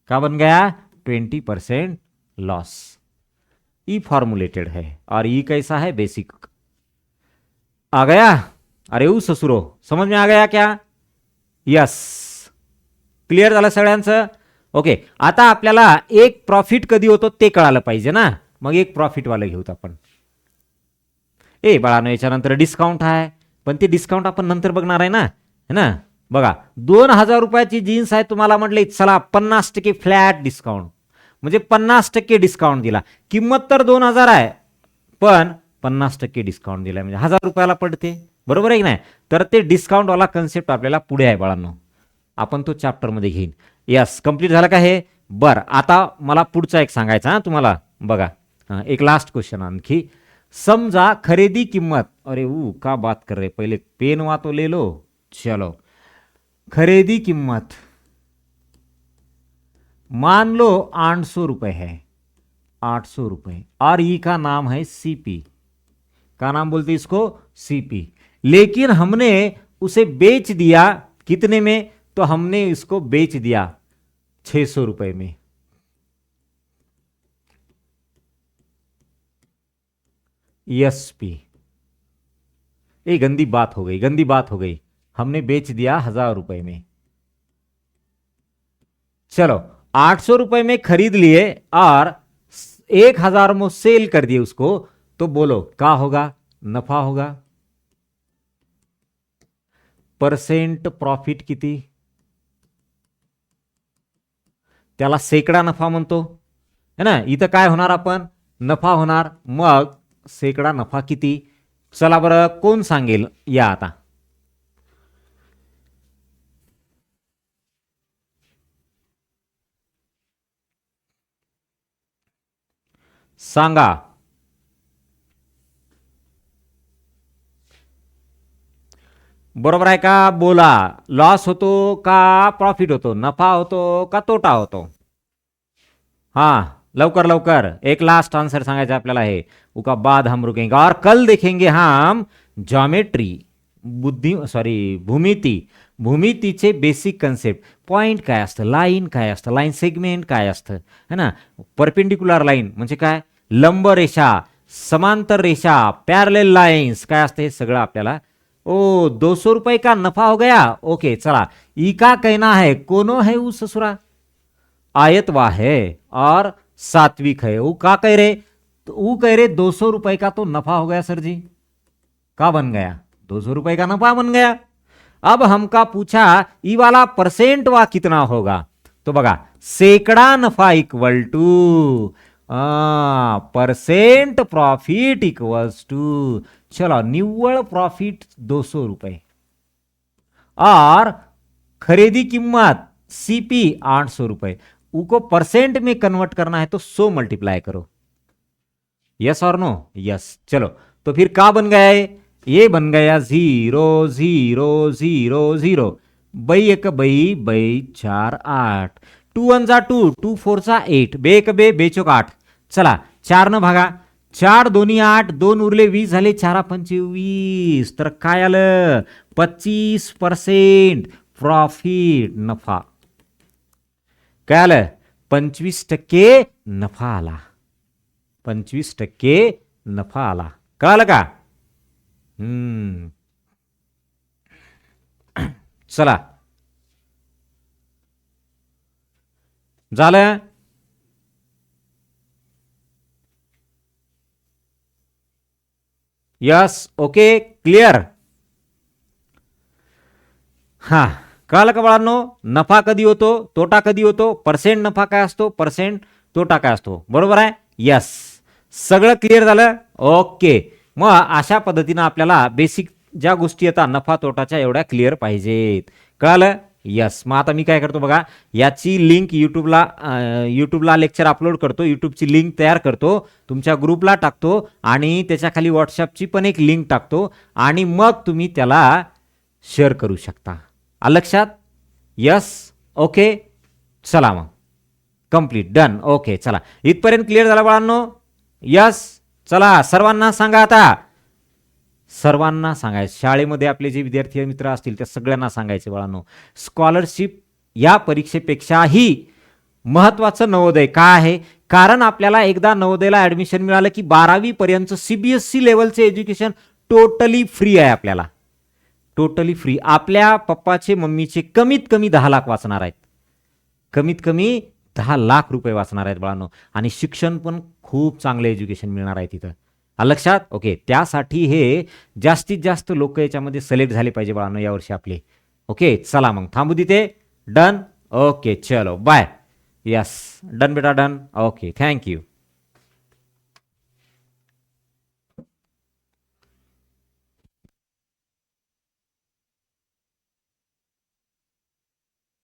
क्या बन गया? 20% लॉस। ई फॉर्मुलेटेड है और ई कैसा है? बेसिक। आ गया? अरे वो ससुरो, समझ में आ गया क्या? यस, क्लिअर झालं सगळ्यांचं? ओके, आता आपल्याला एक प्रॉफिट कधी होतो ते कळालं पाहिजे ना, मग एक प्रॉफिट वाला घेऊत आपण। ए बाळानो, याच्यानंतर डिस्काउंट आहे, पण ते डिस्काउंट आपण नंतर बघणार आहे ना, है ना? बघा, 2000 रुपयाची जीन्स आहे, तुम्हाला म्हटले चला 50% फ्लॅट डिस्काउंट, म्हणजे 50% डिस्काउंट दिला। किंमत तर 2000 आहे, पण 50% डिस्काउंट दिला म्हणजे 1000 रुपयाला पडते, बरोबर आहे की नाही? तर ते डिस्काउंट वाला कन्सेप्ट आपल्याला पुढे आहे बाळांनो, आपण तो चॅप्टर मध्ये घेईन। यस, कंप्लीट झालं का हे? बरं, आता मला पुढचा एक सांगायचा हा तुम्हाला। बघा, एक लास्ट क्वेश्चन आणखी। समजा खरेदी किंमत, अरे वो का बात कर रहे, पहले पेन वा तो ले लो। चलो, खरीदी कीमत मान लो 800 रुपए है, 800 रुपए, और ई का नाम है सीपी। का नाम बोलते इसको? सीपी। लेकिन हमने उसे बेच दिया कितने में? तो हमने इसको बेच दिया 600 रुपए में। एसपी, ये गंदी बात हो गई, गंदी बात हो गई। हमने बेच दिया 1000 रुपए में। चलो, 800 रुपए में खरीद लिए और 1000 में सेल कर दिए उसको, तो बोलो क्या होगा? नफा होगा। परसेंट प्रॉफिट किती? त्याला सैकडा नफा म्हणतो, है ना? इथं काय होणार? आपण नफा होणार, मग सैकडा नफा किती? चला बरं, कोण सांगेल? या आता सांगा। बरोबर आहे का? बोला, लॉस होतो का प्रॉफिट होतो? नफा होतो का तोटा होतो? हाँ, लवकर लवकर, एक लास्ट आंसर सांगायचं आपल्याला हे, उसका बाद हम रुकेंगे और कल देखेंगे हम ज्योमेट्री, बुद्धि सॉरी भूमिती, भूमितीचे बेसिक कन्सेप्ट, पॉइंट काय असतं, लाईन काय असतं, लाईन सेगमेंट काय असतं, है ना? परपेंडिक्युलर लाईन म्हणजे काय? लंब रेषा, समांतर रेषा, पॅरलेल लाइन्स काय असते, हे सगळं आपल्याला। ओ 200 रुपए का नफा हो गया। ओके, चला, ई का कहना है? कोनो है वो ससुरा, आयतवा है और सात्विक है। वो का कह रहे? तो वो कह रहे 200 रुपए का तो नफा हो गया सर जी। का बन गया? 200 रुपए का नफा बन गया। अब हमका पूछा ई वाला परसेंट वा कितना होगा, तो बघा, सैकड़ा नफा equal to percent profit equals to, चलो निव्वळ प्रॉफिट 200 रुपए और खरीदी कीमत सीपी 800 रुपए, उको परसेंट में कन्वर्ट करना है तो 100 मल्टीप्लाई करो। यस और नो? यस। चलो, तो फिर क्या बन गया है? ये बन गया 0 0 0 0, बाई एक बाई, बाई 4 8, 2 1 जा 2, 2 4 जा 8, बे एक बे, बेचोक 8. चला 4 न भागा, 4 दोन्ही 8, 2 उरले 20 झाले, 4 25. तर काय आलं? 25% प्रॉफिट, नफा. काय आलं? 25% नफा आला. 25% नफा आला. कळालं का? चला झालं. Yes, okay, clear. हा, कळालं का बाळांनो? नफा कधी होतो, तोटा कधी होतो, पर्सेंट नफा काय असतो, पर्सेंट तोटा काय असतो, बरोबर आहे. यस, सगळं क्लिअर झालं. ओके, मग अशा पद्धतीनं आपल्याला बेसिक ज्या गोष्टी येतात नफा तोटाच्या एवढ्या क्लिअर पाहिजेत. कळालं? यस. मग आता मी काय करतो बघा, याची लिंक यूट्यूबला लेक्चर अपलोड करतो, यूट्यूबची लिंक तयार करतो, तुमच्या ग्रुपला टाकतो आणि त्याच्या खाली व्हॉट्सअपची पण एक लिंक टाकतो आणि मग तुम्ही त्याला शेअर करू शकता. आलं लक्षात? Yes, okay. चला मग कंप्लीट, डन, ओके. चला इथपर्यंत क्लिअर झाला बाळांनो? यस. चला सर्वांना सांगा, आता सर्वांना सांगायचं, शाळेमध्ये आपले जे विद्यार्थी मित्र असतील त्या सगळ्यांना सांगायचे बाळांनो, स्कॉलरशिप या परीक्षेपेक्षाही महत्त्वाचं नवोदय का आहे? कारण आपल्याला एकदा नवोदयला ॲडमिशन मिळालं की 12वी पर्यंत CBSE लेवलचे एज्युकेशन टोटली फ्री आहे आपल्याला, टोटली फ्री. आपल्या पप्पाचे मम्मीचे कमीत कमी 10 लाख वाचणार आहेत, कमीत कमी 10 लाख रुपये वाचणार आहेत बाळांनो. आणि शिक्षण पण खूप चांगलं एज्युकेशन मिळणार आहे तिथं. लक्षात? ओके. त्यासाठी हे जास्तीत जास्त लोक याच्यामध्ये सिलेक्ट झाले पाहिजे बाळांनो यावर्षी आपले. ओके, चला मग थांबू तिथे. डन. ओके, चलो बाय. यस, डन बेटा, डन. Okay, thank you.